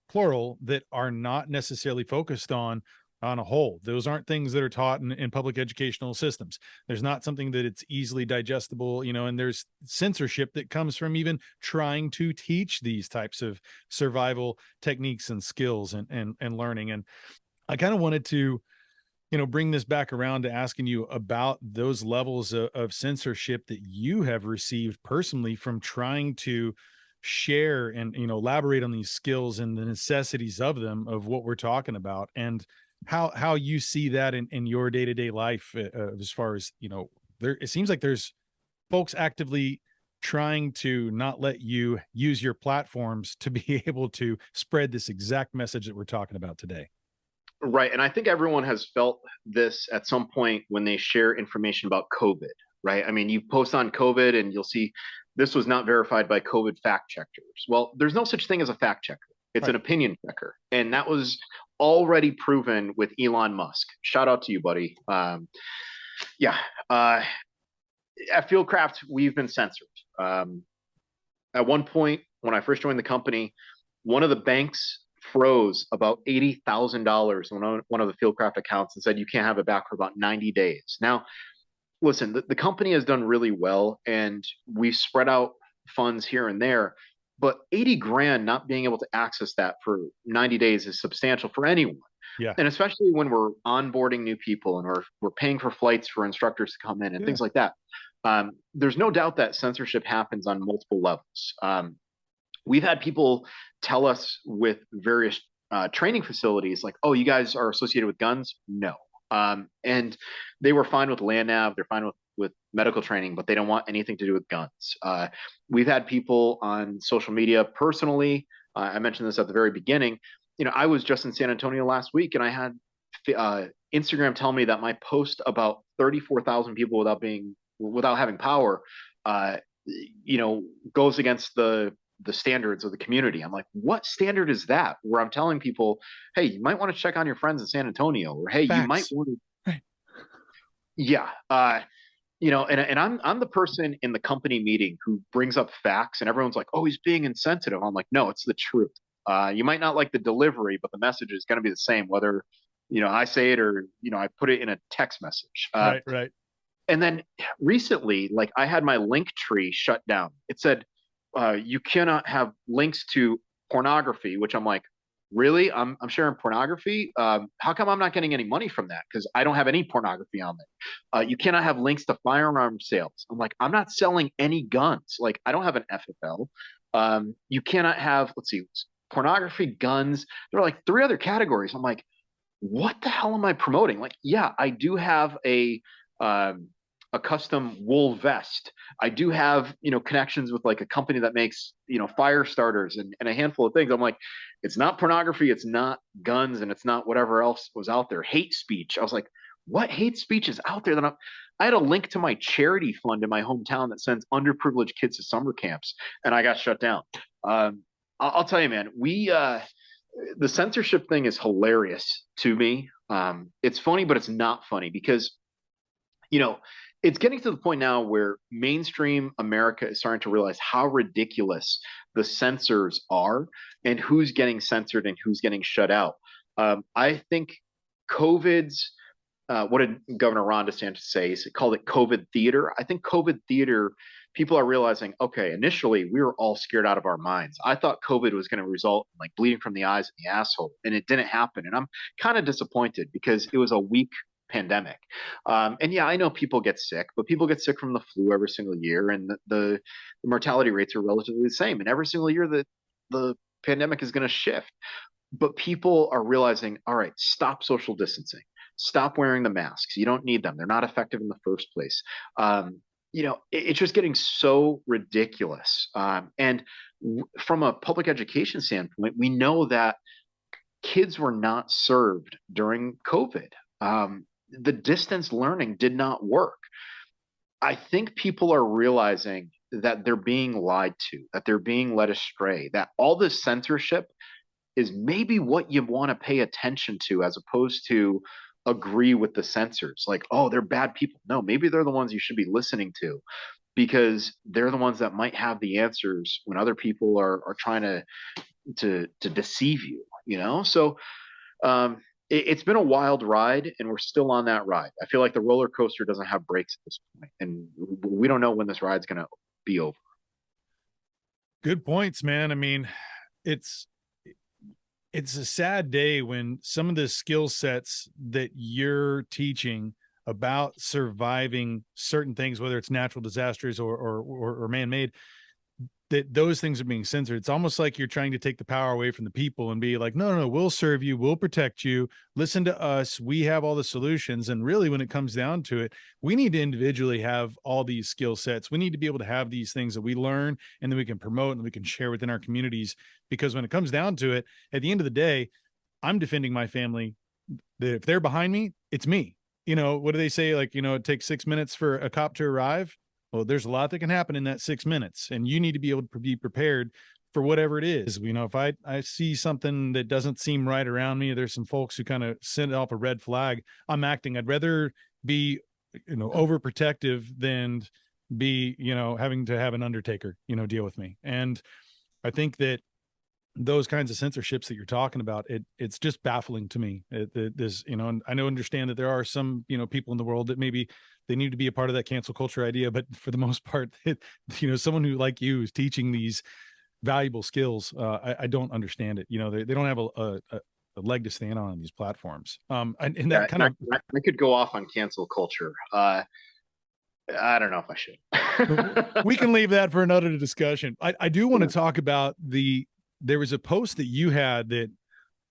plural, that are not necessarily focused on a whole. Those aren't things that are taught in public educational systems. There's not something that it's easily digestible, and there's censorship that comes from even trying to teach these types of survival techniques and skills and learning. And I kind of wanted to, bring this back around to asking you about those levels of censorship that you have received personally from trying to share and, elaborate on these skills and the necessities of them, of what we're talking about, and how you see that in your day-to-day life, as far as, there, it seems like there's folks actively trying to not let you use your platforms to be able to spread this exact message that we're talking about today. Right. And I think everyone has felt this at some point when they share information about COVID, right? I mean, you post on COVID and you'll see this was not verified by COVID fact checkers. Well, there's no such thing as a fact checker. It's an opinion checker. And that was already proven with Elon Musk. Shout out to you, buddy. Yeah. At Fieldcraft, we've been censored. At one point, when I first joined the company, one of the banks froze about $80,000 on one of the Fieldcraft accounts and said you can't have it back for about 90 days. Now, listen, the company has done really well, and we've spread out funds here and there, but 80 grand not being able to access that for 90 days is substantial for anyone. Yeah. And especially when we're onboarding new people and we're paying for flights for instructors to come in and things like that. There's no doubt that censorship happens on multiple levels. We've had people tell us with various training facilities, like, oh, you guys are associated with guns? No. And they were fine with land nav, they're fine with medical training, but they don't want anything to do with guns. We've had people on social media personally, I mentioned this at the very beginning, I was just in San Antonio last week, and I had Instagram tell me that my post about 34,000 people without having power, goes against the standards of the community. I'm like, what standard is that? Where I'm telling people, hey, you might want to check on your friends in San Antonio, or hey, you might want to. Yeah. And I'm the person in the company meeting who brings up facts, and everyone's like, oh, he's being insensitive. I'm like, no, it's the truth. You might not like the delivery, but the message is going to be the same, whether, I say it or, I put it in a text message. Right. And then recently, like, I had my link tree shut down. It said, you cannot have links to pornography, which I'm like, really? I'm sharing pornography? How come I'm not getting any money from that? Because I don't have any pornography on there. You cannot have links to firearm sales. I'm like, I'm not selling any guns. Like, I don't have an FFL. You cannot have, let's see, pornography, guns. There are like 3 other categories. I'm like, what the hell am I promoting? Like, yeah, I do have a custom wool vest. I do have, connections with like a company that makes, fire starters and a handful of things. I'm like, it's not pornography, it's not guns, and it's not whatever else was out there. Hate speech. I was like, what hate speech is out there? I had a link to my charity fund in my hometown that sends underprivileged kids to summer camps, and I got shut down. I'll tell you, man, the censorship thing is hilarious to me. It's funny, but it's not funny because, it's getting to the point now where mainstream America is starting to realize how ridiculous the censors are and who's getting censored and who's getting shut out. I think COVID's, what did Governor Ron DeSantis say? He called it COVID theater. I think COVID theater, people are realizing, okay, initially we were all scared out of our minds. I thought COVID was going to result in like bleeding from the eyes and the asshole, and it didn't happen. And I'm kind of disappointed because it was a weak pandemic. And yeah, I know people get sick, but people get sick from the flu every single year, and the mortality rates are relatively the same. And every single year the pandemic is going to shift. But people are realizing, all right, stop social distancing. Stop wearing the masks. You don't need them. They're not effective in the first place. It's just getting so ridiculous. And from a public education standpoint, we know that kids were not served during COVID. The distance learning did not work. I think people are realizing that they're being lied to, that they're being led astray, that all this censorship is maybe what you want to pay attention to as opposed to agree with the censors. Like, oh, they're bad people. No, maybe they're the ones you should be listening to because they're the ones that might have the answers when other people are trying to deceive you, So it's been a wild ride, and we're still on that ride. I feel like the roller coaster doesn't have brakes at this point, and we don't know when this ride's going to be over. Good points, man. I mean, it's it's a sad day when some of the skill sets that you're teaching about surviving certain things, whether it's natural disasters or man-made, that those things are being censored. It's almost like you're trying to take the power away from the people and be like, no, we'll serve you. We'll protect you. Listen to us. We have all the solutions. And really, when it comes down to it, we need to individually have all these skill sets. We need to be able to have these things that we learn and then we can promote and we can share within our communities. Because when it comes down to it, at the end of the day, I'm defending my family. That if they're behind me, it's me. What do they say? Like, it takes 6 minutes for a cop to arrive. Well, there's a lot that can happen in that 6 minutes, and you need to be able to be prepared for whatever it is. If I see something that doesn't seem right around me, there's some folks who kind of send off a red flag, I'm acting. I'd rather be, overprotective than be, having to have an undertaker, deal with me. And I think that those kinds of censorships that you're talking about, it's just baffling to me. And I understand that there are some, people in the world that maybe they need to be a part of that cancel culture idea, but for the most part, someone who like you is teaching these valuable skills. I don't understand it. They don't have a leg to stand on these platforms. And that kind of, I could go off on cancel culture. I don't know if I should. We can leave that for another discussion. I do want to talk about there was a post that you had that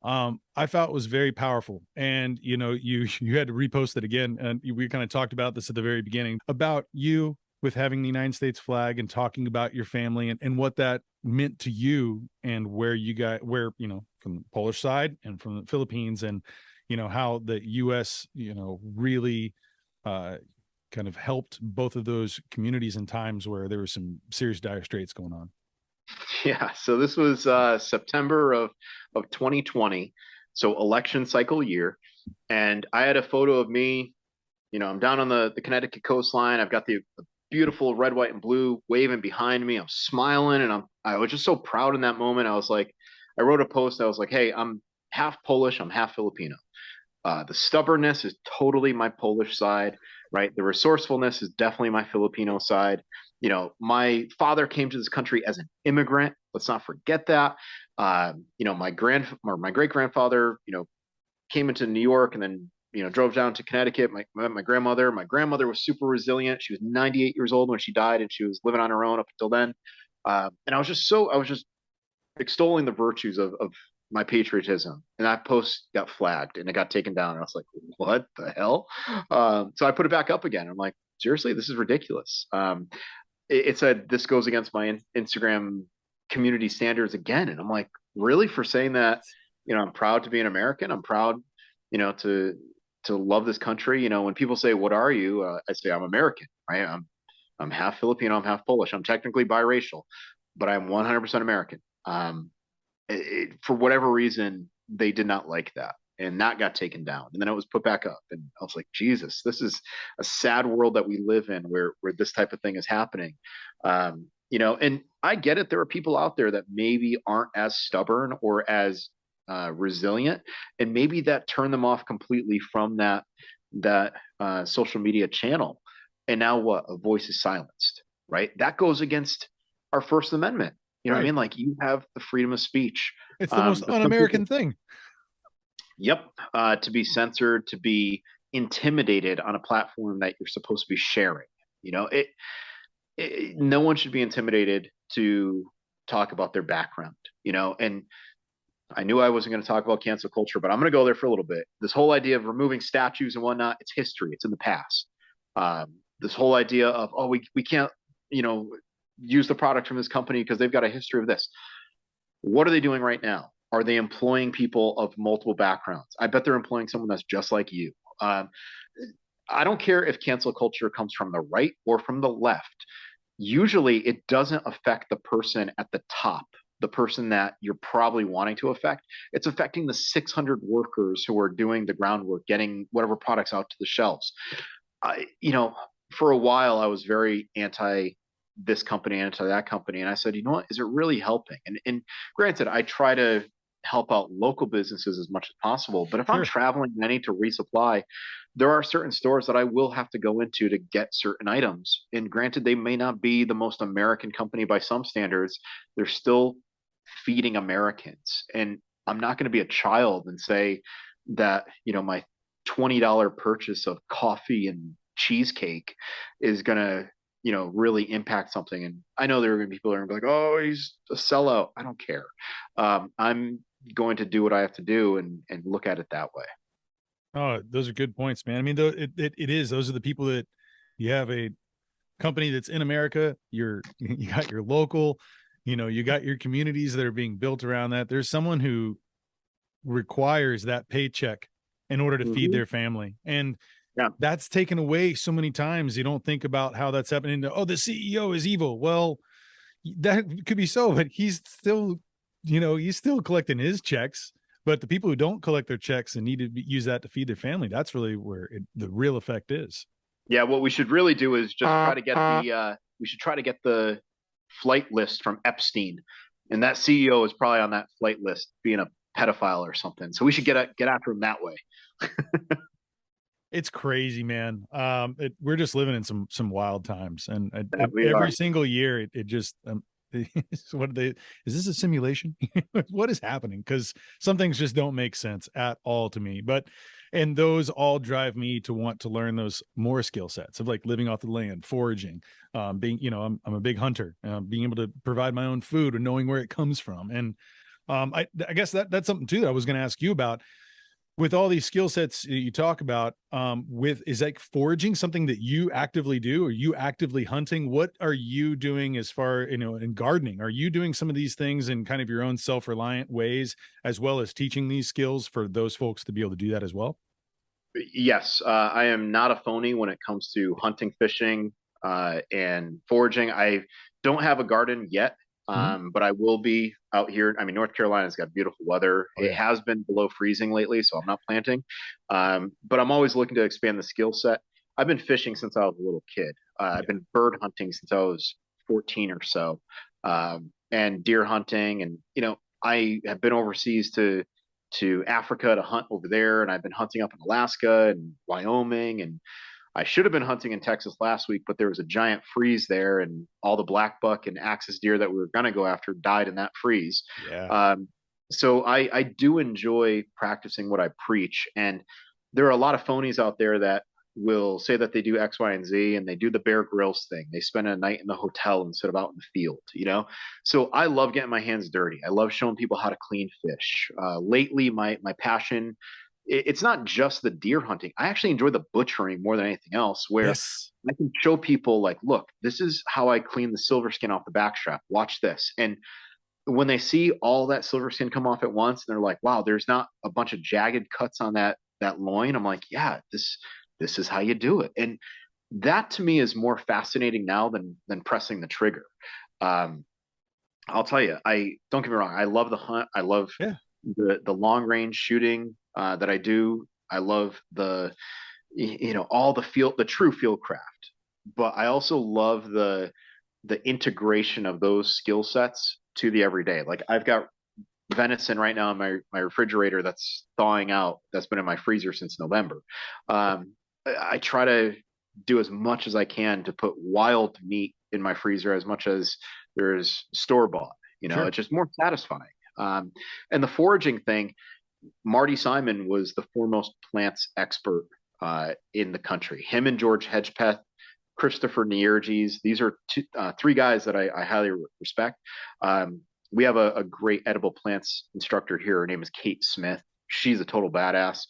I thought was very powerful, and you had to repost it again, and we kind of talked about this at the very beginning about you with having the United States flag and talking about your family and what that meant to you and where from the Polish side and from the Philippines, and how the U.S. really kind of helped both of those communities in times where there was some serious dire straits going on. Yeah, so this was September of 2020, so election cycle year, and I had a photo of me. I'm down on the Connecticut coastline. I've got the beautiful red, white, and blue waving behind me. I'm smiling, and I was just so proud in that moment. I was like, I wrote a post. I was like, hey, I'm half Polish. I'm half Filipino. The stubbornness is totally my Polish side, right? The resourcefulness is definitely my Filipino side. My father came to this country as an immigrant. Let's not forget that. My great grandfather, came into New York and then, drove down to Connecticut. My grandmother. My grandmother was super resilient. She was 98 years old when she died, and she was living on her own up until then. And I was just extolling the virtues of my patriotism, and that post got flagged and it got taken down. And I was like, what the hell? So I put it back up again. I'm like, seriously, this is ridiculous. It said this goes against my Instagram community standards again. And I'm like, really? For saying that, I'm proud to be an American. I'm proud, to love this country. When people say, what are you? I say, I'm American, right? I'm half Filipino. I'm half Polish. I'm technically biracial, but I'm 100% American. For whatever reason, they did not like that. And that got taken down. And then it was put back up. And I was like, Jesus, this is a sad world that we live in where this type of thing is happening. And I get it. There are people out there that maybe aren't as stubborn or as resilient. And maybe that turned them off completely from that social media channel. And now what? A voice is silenced, right? That goes against our First Amendment. What I mean? Like, you have the freedom of speech. It's the most un-American thing. Yep. To be censored, to be intimidated on a platform that you're supposed to be sharing. No one should be intimidated to talk about their background, and I knew I wasn't going to talk about cancel culture, but I'm going to go there for a little bit. This whole idea of removing statues and whatnot, it's history. It's in the past. This whole idea of, we can't, use the product from this company because they've got a history of this. What are they doing right now? Are they employing people of multiple backgrounds? I bet they're employing someone that's just like you. I don't care if cancel culture comes from the right or from the left. Usually it doesn't affect the person at the top, the person that you're probably wanting to affect. It's affecting the 600 workers who are doing the groundwork, getting whatever products out to the shelves. For a while, I was very anti this company, anti that company. And I said, what, is it really helping? And granted, I try to help out local businesses as much as possible. But if I'm traveling and I need to resupply, there are certain stores that I will have to go into to get certain items. And granted, they may not be the most American company by some standards. They're still feeding Americans. And I'm not going to be a child and say that, my $20 purchase of coffee and cheesecake is going to, really impact something. And I know there are going to be people that are going to be like, oh, he's a sellout. I don't care. I'm going to do what I have to do and look at it that way. Oh, those are good points, man. I mean, though it is, those are the people that you have a company that's in America, you got your local, you got your communities that are being built around that. There's someone who requires that paycheck in order to feed Mm-hmm. their family. And Yeah. that's taken away so many times. You don't think about how that's happening. Oh, the CEO is evil. Well, that could be so, but he's still, he's still collecting his checks. But the people who don't collect their checks and need to use that to feed their family, that's really where the real effect is. Yeah, what we should really do is just try to get we should try to get the flight list from Epstein, and that CEO is probably on that flight list, being a pedophile or something. So we should get after him that way. It's crazy, man. We're just living in some wild times, and Yeah, we every are. single year it just what they is this a simulation? What is happening? Because some things just don't make sense at all to me. And those all drive me to want to learn those more skill sets of like living off the land, foraging, being, I'm a big hunter, being able to provide my own food and knowing where it comes from. And I guess that's something too that I was going to ask you about with all these skill sets you talk about. Is like foraging something that you actively do? Are you actively hunting? What are you doing as far, in gardening? Are you doing some of these things in kind of your own self-reliant ways, as well as teaching these skills for those folks to be able to do that as well? Yes, I am not a phony when it comes to hunting, fishing, and foraging. I don't have a garden yet, Mhm. but I will be out here. I mean, North Carolina's got beautiful weather. Oh It yeah. has been below freezing lately, so I'm not planting. But I'm always looking to expand the skill set. I've been fishing since I was a little kid. I've Yeah. been bird hunting since I was 14 or so, and deer hunting. And, I have been overseas to Africa to hunt over there, and I've been hunting up in Alaska and Wyoming, and I should have been hunting in Texas last week, but there was a giant freeze there, and all the black buck and axis deer that we were going to go after died in that freeze. Yeah. Um, so I do enjoy practicing what I preach, and there are a lot of phonies out there that will say that they do X, Y, and Z, and they do the Bear Grylls thing. They spend a night in the hotel instead of out in the field. So I love getting my hands dirty. I love showing people how to clean fish. Lately, my passion, it's not just the deer hunting. I actually enjoy the butchering more than anything else, where Yes. I can show people like, look, this is how I clean the silver skin off the backstrap. Watch this. And when they see all that silver skin come off at once, and they're like, wow, there's not a bunch of jagged cuts on that loin. I'm like, yeah, this is how you do it. And that to me is more fascinating now than pressing the trigger. Um, I'll tell you, I don't get me wrong, I love the hunt. I love Yeah. the long range shooting that I do. I love all the true field craft. But I also love the integration of those skill sets to the everyday. Like I've got venison right now in my refrigerator that's thawing out. That's been in my freezer since November. I try to do as much as I can to put wild meat in my freezer as much as there's store bought. Sure. It's just more satisfying. And the foraging thing, Marty Simon was the foremost plants expert in the country. Him and George Hedgepeth, Christopher Nierges. These are three guys that I highly respect. We have a great edible plants instructor here. Her name is Kate Smith. She's a total badass.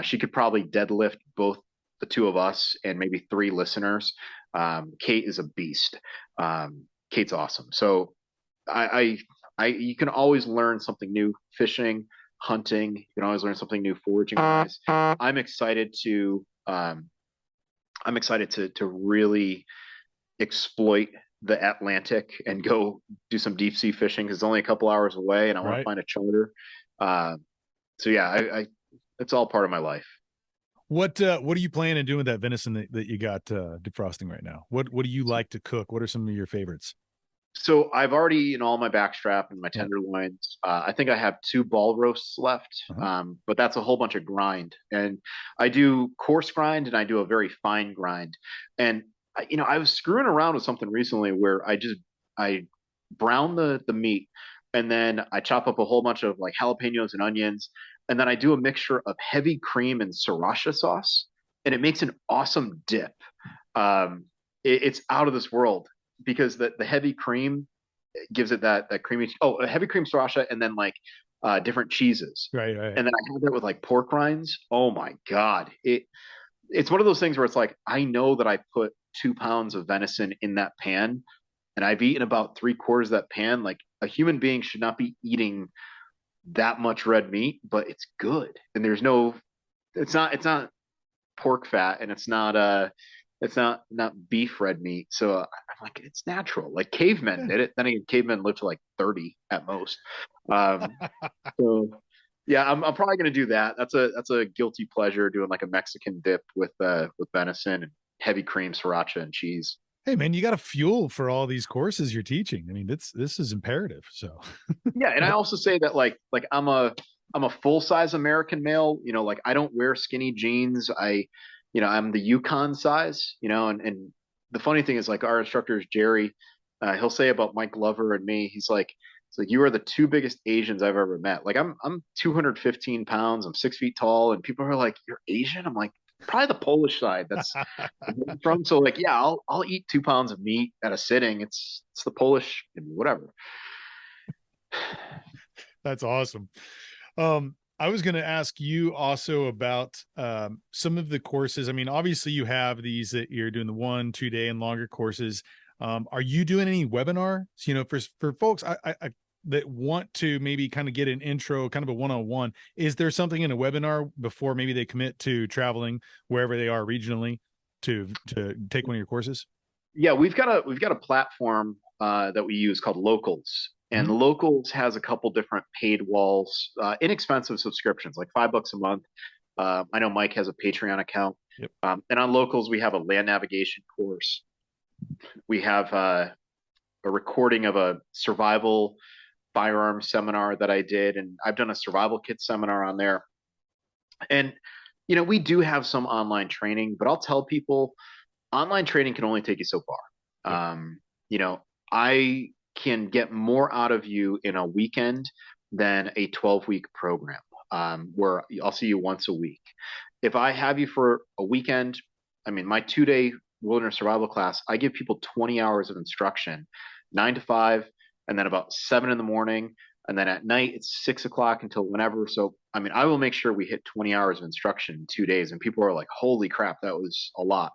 She could probably deadlift both the two of us and maybe three listeners. Kate is a beast. Kate's awesome. So you can always learn something new fishing, hunting. You can always learn something new foraging wise. I'm excited to really exploit the Atlantic and go do some deep sea fishing because it's only a couple hours away, and I want to Right. find a charter. Uh, so yeah, it's all part of my life. What are you planning on doing with that venison that you got defrosting right now? What do you like to cook? What are some of your favorites? So I've already eaten all my backstrap and my Yeah. tenderloins. I think I have two ball roasts left, Uh-huh. but that's a whole bunch of grind. And I do coarse grind and I do a very fine grind. And I was screwing around with something recently where I brown the meat, and then I chop up a whole bunch of like jalapenos and onions, and then I do a mixture of heavy cream and sriracha sauce, and it makes an awesome dip. It's out of this world because the heavy cream gives it that creamy. Oh, a heavy cream sriracha, and then like different cheeses, Right, right. and then I have that with like pork rinds. Oh my god, it's one of those things where it's like I know that I put 2 pounds of venison in that pan, and I've eaten about 3/4 of that pan. Like a human being should not be eating that much red meat, but it's good, and there's no, it's not pork fat, and it's not beef red meat. So I'm like, it's natural. Like cavemen Yeah. did it. Then again, cavemen lived to like 30 at most. Um, so yeah, I'm probably gonna do that. That's a guilty pleasure doing like a Mexican dip with venison and heavy cream, sriracha, and cheese. Hey man, you got to fuel for all these courses you're teaching. I mean, this is imperative. So Yeah, and I also say that like I'm a full size American male. Like I don't wear skinny jeans. I'm the Yukon size. And the funny thing is like our instructor is Jerry. He'll say about Mike Glover and me. He's like you are the two biggest Asians I've ever met. Like I'm 215 pounds. I'm 6 feet tall, and people are like, "You're Asian?" I'm like, probably the Polish side. That's where I'm from. So like, yeah, I'll eat 2 pounds of meat at a sitting. It's the Polish and whatever. that's awesome. I was going to ask you also about some of the courses. I mean, obviously you have these that you're doing the 1-2 day and longer courses. Are you doing any webinars, for folks that want to maybe kind of get an intro, kind of a one-on-one? Is there something in a webinar before maybe they commit to traveling wherever they are regionally to take one of your courses? Yeah, we've got a platform that we use called Locals, and Mhm. Locals has a couple different paid walls, inexpensive subscriptions, like $5 a month. I know Mike has a Patreon account, Yep. and on Locals we have a land navigation course. We have a recording of a survival firearm seminar that I did, and I've done a survival kit seminar on there. And we do have some online training, but I'll tell people online training can only take you so Yep. far. I can get more out of you in a weekend than a 12-week program, where I'll see you once a week. If I have you for a weekend, I mean, my 2-day wilderness survival class, I give people 20 hours of instruction, 9 to 5, and then about 7 in the morning. And then at night, it's 6 o'clock until whenever. So, I mean, I will make sure we hit 20 hours of instruction in 2 days. And people are like, holy crap, that was a lot.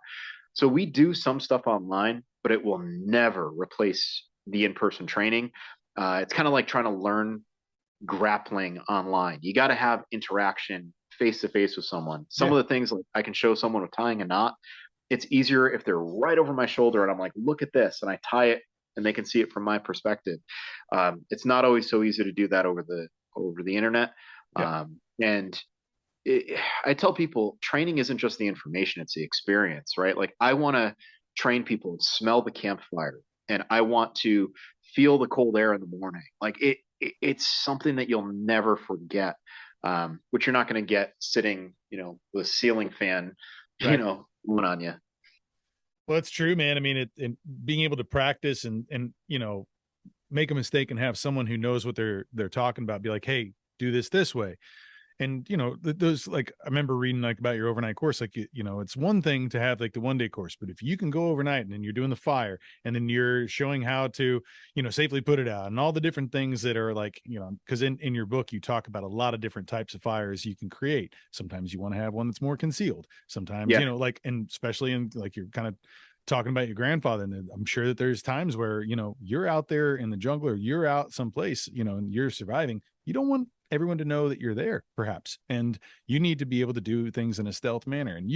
So we do some stuff online, but it will never replace the in-person training. It's kind of like trying to learn grappling online. You got to have interaction face to face with someone. Some Yeah. of the things like I can show someone with tying a knot. It's easier if they're right over my shoulder and I'm like, look at this, and I tie it, and they can see it from my perspective. It's not always so easy to do that over the internet. Yeah. And I tell people training isn't just the information, it's the experience, right? Like I want to train people to smell the campfire, and I want to feel the cold air in the morning. Like it's something that you'll never forget, which you're not going to get sitting, with a ceiling fan, Right. blowing on you. Well, it's true, man. I mean, and being able to practice and make a mistake and have someone who knows what they're talking about be like, hey, do this way. And those, like, I remember reading like about your overnight course, like, it's one thing to have like the 1-day course, but if you can go overnight and then you're doing the fire and then you're showing how to safely put it out and all the different things that are like, because in your book you talk about a lot of different types of fires you can create. Sometimes you want to have one that's more concealed, sometimes Yeah. like, and especially in like you're kind of talking about your grandfather, and I'm sure that there's times where you're out there in the jungle or you're out someplace and you're surviving. You don't want everyone to know that you're there, perhaps, and you need to be able to do things in a stealth manner. And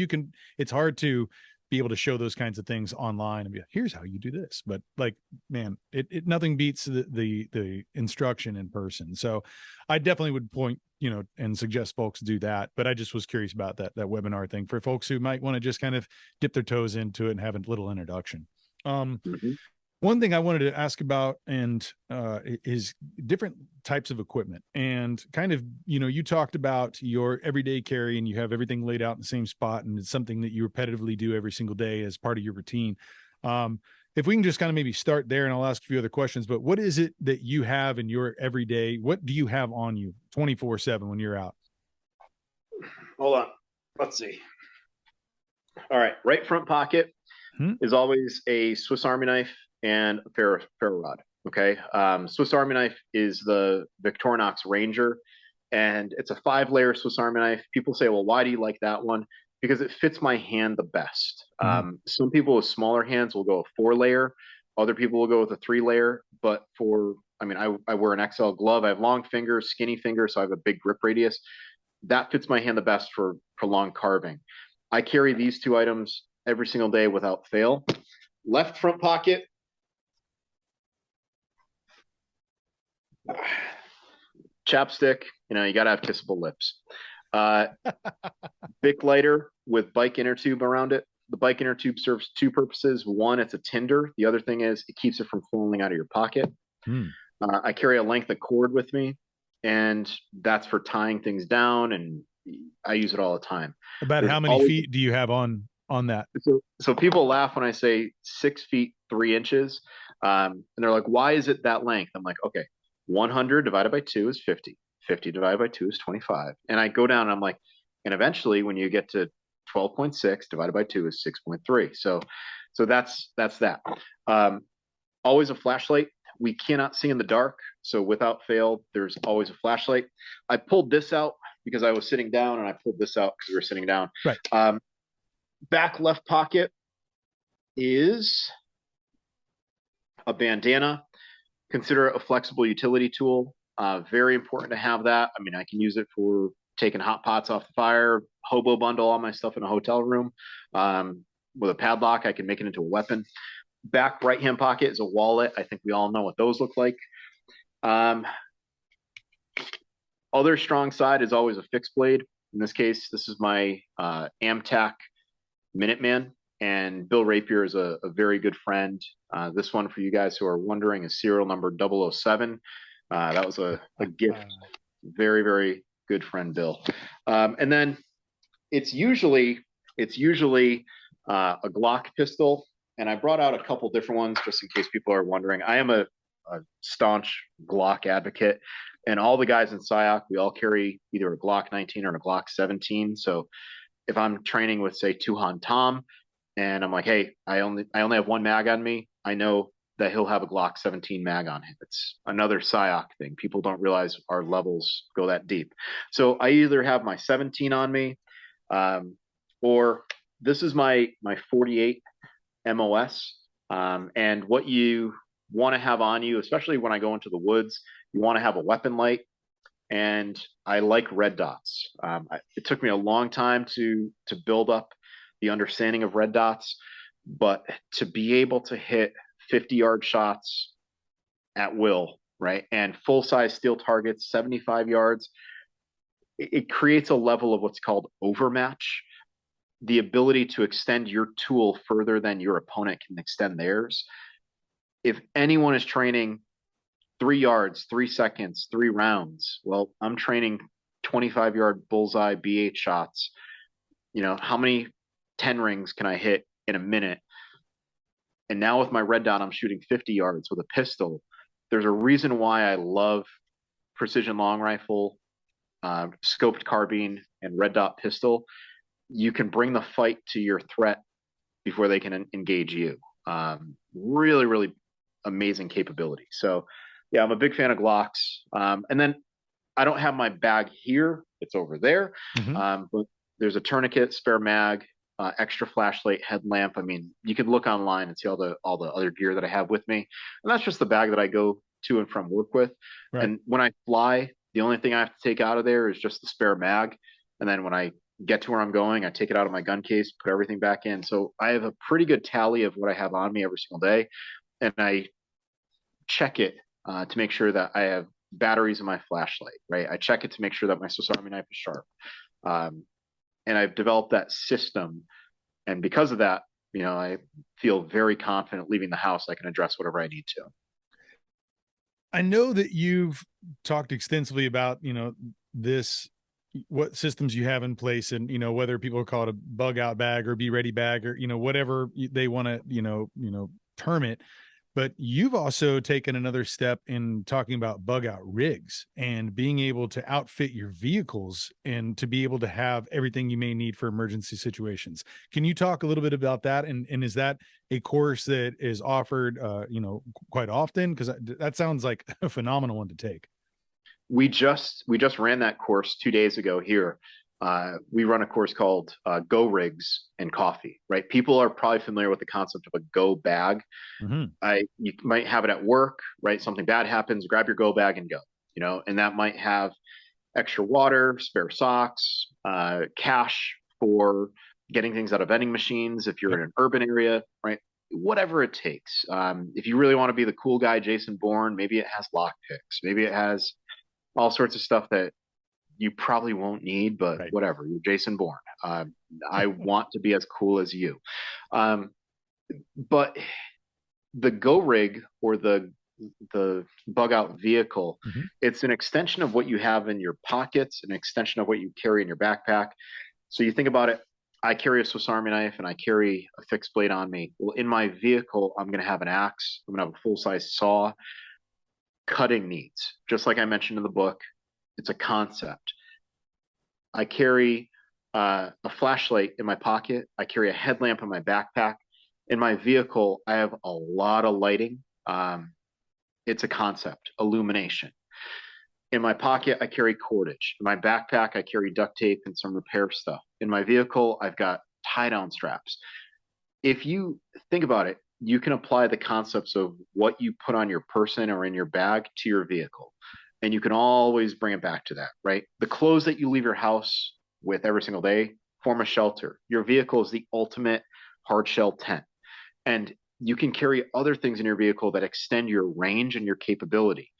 it's hard to be able to show those kinds of things online and be like, here's how you do this. But like, man, it nothing beats the instruction in person. So I definitely would point and suggest folks do that. But I just was curious about that webinar thing for folks who might want to just kind of dip their toes into it and have a little introduction. Mm-hmm. One thing I wanted to ask about is different types of equipment, and kind of, you talked about your everyday carry and you have everything laid out in the same spot, and it's something that you repetitively do every single day as part of your routine. if we can just kind of maybe start there, and I'll ask a few other questions, but what is it that you have in your everyday? What do you have on you 24/7 when you're out? Hold on. Let's see. All right. Right front pocket is always a Swiss Army knife and a ferro rod. Okay. Swiss Army knife is the Victorinox Ranger, and it's a 5-layer Swiss Army knife. People say, well, why do you like that one? Because it fits my hand the best. Some people with smaller hands will go a 4-layer. Other people will go with a 3-layer. But I wear an XL glove. I have long fingers, skinny fingers, so I have a big grip radius. That fits my hand the best for prolonged carving. I carry these 2 items every single day without fail. Left front pocket. Chapstick, you got to have kissable lips. Bic lighter with bike inner tube around it. The bike inner tube serves 2 purposes. One, it's a tinder. The other thing is it keeps it from falling out of your pocket. I carry a length of cord with me, and that's for tying things down, and I use it all the time. About how many feet do you have on that? So people laugh when I say 6 feet 3 inches, and they're like, why is it that length? I'm like, okay, 100 divided by 2 is 50. 50 divided by 2 is 25. And I go down and I'm like, and eventually when you get to 12.6 divided by 2 is 6.3. So that's that. Always a flashlight. We cannot see in the dark. So without fail, there's always a flashlight. I pulled this out because I was sitting down, and I pulled this out because we were sitting down. Right. Back left pocket is a bandana. Consider it a flexible utility tool. Very important to have that. I can use it for taking hot pots off the fire, hobo bundle all my stuff in a hotel room. With a padlock, I can make it into a weapon. Back right-hand pocket is a wallet. I think we all know what those look like. Other strong side is always a fixed blade. In this case, this is my Amtac Minuteman, and Bill Rapier is a very good friend. This one, for you guys who are wondering, is serial number 007. That was a gift. Very, very good friend, Bill. And then it's usually a Glock pistol. And I brought out a couple different ones just in case people are wondering. I am a staunch Glock advocate, and all the guys in SIOC, we all carry either a Glock 19 or a Glock 17. So if I'm training with, say, Tuhan Tom, and I'm like, hey, I only have 1 mag on me, I know that he'll have a Glock 17 mag on him. It's another SIOC thing. People don't realize our levels go that deep. So I either have my 17 on me, or this is my 48 MOS. And what you want to have on you, especially when I go into the woods, you want to have a weapon light. And I like red dots. It took me a long time to build up the understanding of red dots, but to be able to hit 50-yard shots at will, right? And full-size steel targets, 75 yards, it creates a level of what's called overmatch. The ability to extend your tool further than your opponent can extend theirs. If anyone is training 3 yards, 3 seconds, 3 rounds, well, I'm training 25-yard bullseye B8 shots. How many 10 rings can I hit in a minute? And now with my red dot, I'm shooting 50 yards with a pistol. There's a reason why I love precision long rifle, scoped carbine, and red dot pistol. You can bring the fight to your threat before they can engage you. Really, really amazing capability. So yeah, I'm a big fan of Glocks. And then I don't have my bag here. It's over there. But there's a tourniquet, spare mag, extra flashlight, headlamp. You could look online and see all the other gear that I have with me. And that's just the bag that I go to and from work with. Right. And when I fly, the only thing I have to take out of there is just the spare mag. And then when I get to where I'm going, I take it out of my gun case, put everything back in. So I have a pretty good tally of what I have on me every single day. And I check it to make sure that I have batteries in my flashlight, right? I check it to make sure that my Swiss Army knife is sharp. And I've developed that system. And because of that, I feel very confident leaving the house. I can address whatever I need to. I know that you've talked extensively about, what systems you have in place, and, whether people call it a bug out bag or be ready bag, or, whatever they want to, term it. But you've also taken another step in talking about bug out rigs and being able to outfit your vehicles and to be able to have everything you may need for emergency situations. Can you talk a little bit about that? And is that a course that is offered, quite often? Because that sounds like a phenomenal one to take. We just ran that course 2 days ago here. We run a course called Go Rigs and Coffee, right? People are probably familiar with the concept of a go bag. Mm-hmm. You might have it at work, right? Something bad happens, grab your go bag and go, and that might have extra water, spare socks, cash for getting things out of vending machines if you're Yep. in an urban area, right? Whatever it takes. If you really want to be the cool guy, Jason Bourne, maybe it has lock picks. Maybe it has all sorts of stuff that you probably won't need, but Right. whatever. You're Jason Bourne. I want to be as cool as you. Um, but the Go Rig or the bug out vehicle, Mm-hmm. it's an extension of what you have in your pockets, an extension of what you carry in your backpack. So you think about it. I carry a Swiss Army knife and I carry a fixed blade on me. Well, in my vehicle, I'm going to have an axe. I'm going to have a full size saw. Cutting needs, just like I mentioned in the book, it's a concept. I carry a flashlight in my pocket. I carry a headlamp in my backpack. In my vehicle, I have a lot of lighting. It's a concept, illumination. In my pocket, I carry cordage. In my backpack, I carry duct tape and some repair stuff. In my vehicle, I've got tie down straps. If you think about it, you can apply the concepts of what you put on your person or in your bag to your vehicle. And you can always bring it back to that, right? The clothes that you leave your house with every single day form a shelter. Your vehicle is the ultimate hard shell tent. And you can carry other things in your vehicle that extend your range and your capability.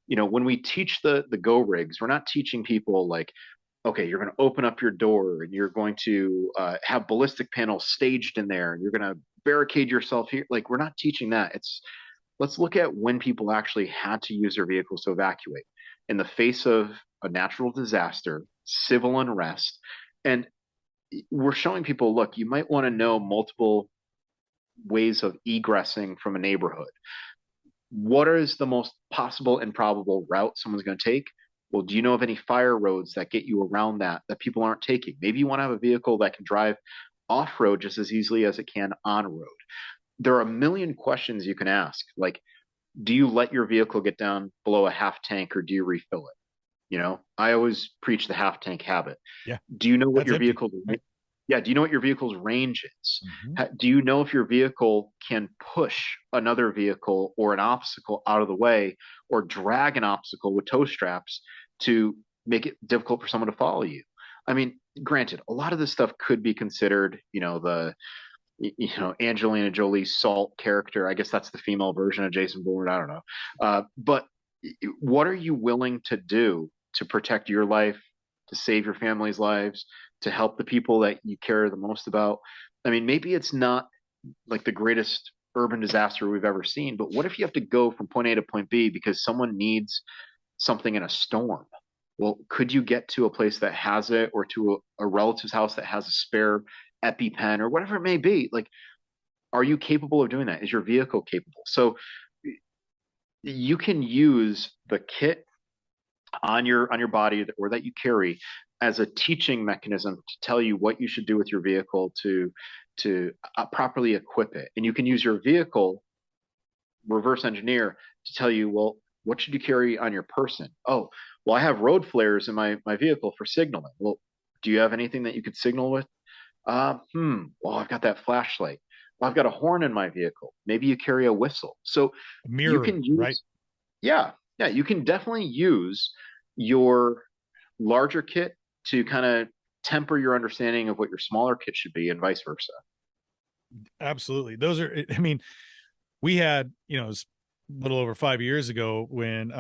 When we teach the go rigs, we're not teaching people like, okay, you're going to open up your door and you're going to have ballistic panels staged in there and you're going to barricade yourself here. Like, we're not teaching that. Let's look at when people actually had to use their vehicles to evacuate in the face of a natural disaster, civil unrest. And we're showing people, look, you might want to know multiple ways of egressing from a neighborhood. What is the most possible and probable route someone's going to take? Well, do you know of any fire roads that get you around that people aren't taking? Maybe you want to have a vehicle that can drive off road just as easily as it can on road. There are a million questions you can ask. Like, do you let your vehicle get down below a half tank or do you refill it? I always preach the half tank habit. Yeah. Do you know what That's your empty. vehicle's yeah, do you know what your vehicle's range is? Mm-hmm. Do you know if your vehicle can push another vehicle or an obstacle out of the way or drag an obstacle with tow straps to make it difficult for someone to follow you? I mean, granted, a lot of this stuff could be considered, Angelina Jolie Salt character. I guess that's the female version of Jason Bourne. I don't know. But what are you willing to do to protect your life, to save your family's lives, to help the people that you care the most about? I mean, maybe it's not like the greatest urban disaster we've ever seen, but what if you have to go from point A to point B because someone needs something in a storm? Well, could you get to a place that has it or to a relative's house that has a spare EpiPen or whatever it may be? Like, are you capable of doing that? Is your vehicle capable? So you can use the kit on your body or that you carry as a teaching mechanism to tell you what you should do with your vehicle to properly equip it. And you can use your vehicle reverse engineer to tell you, well, what should you carry on your person? Oh, well, I have road flares in my vehicle for signaling. Well, do you have anything that you could signal with? Well, I've got that flashlight. Well, I've got a horn in my vehicle. Maybe you carry a whistle. So A you mirror, can use, right? yeah, you can definitely use your larger kit to kind of temper your understanding of what your smaller kit should be and vice versa. Absolutely. Those are, I mean, we had, it was a little over 5 years ago when,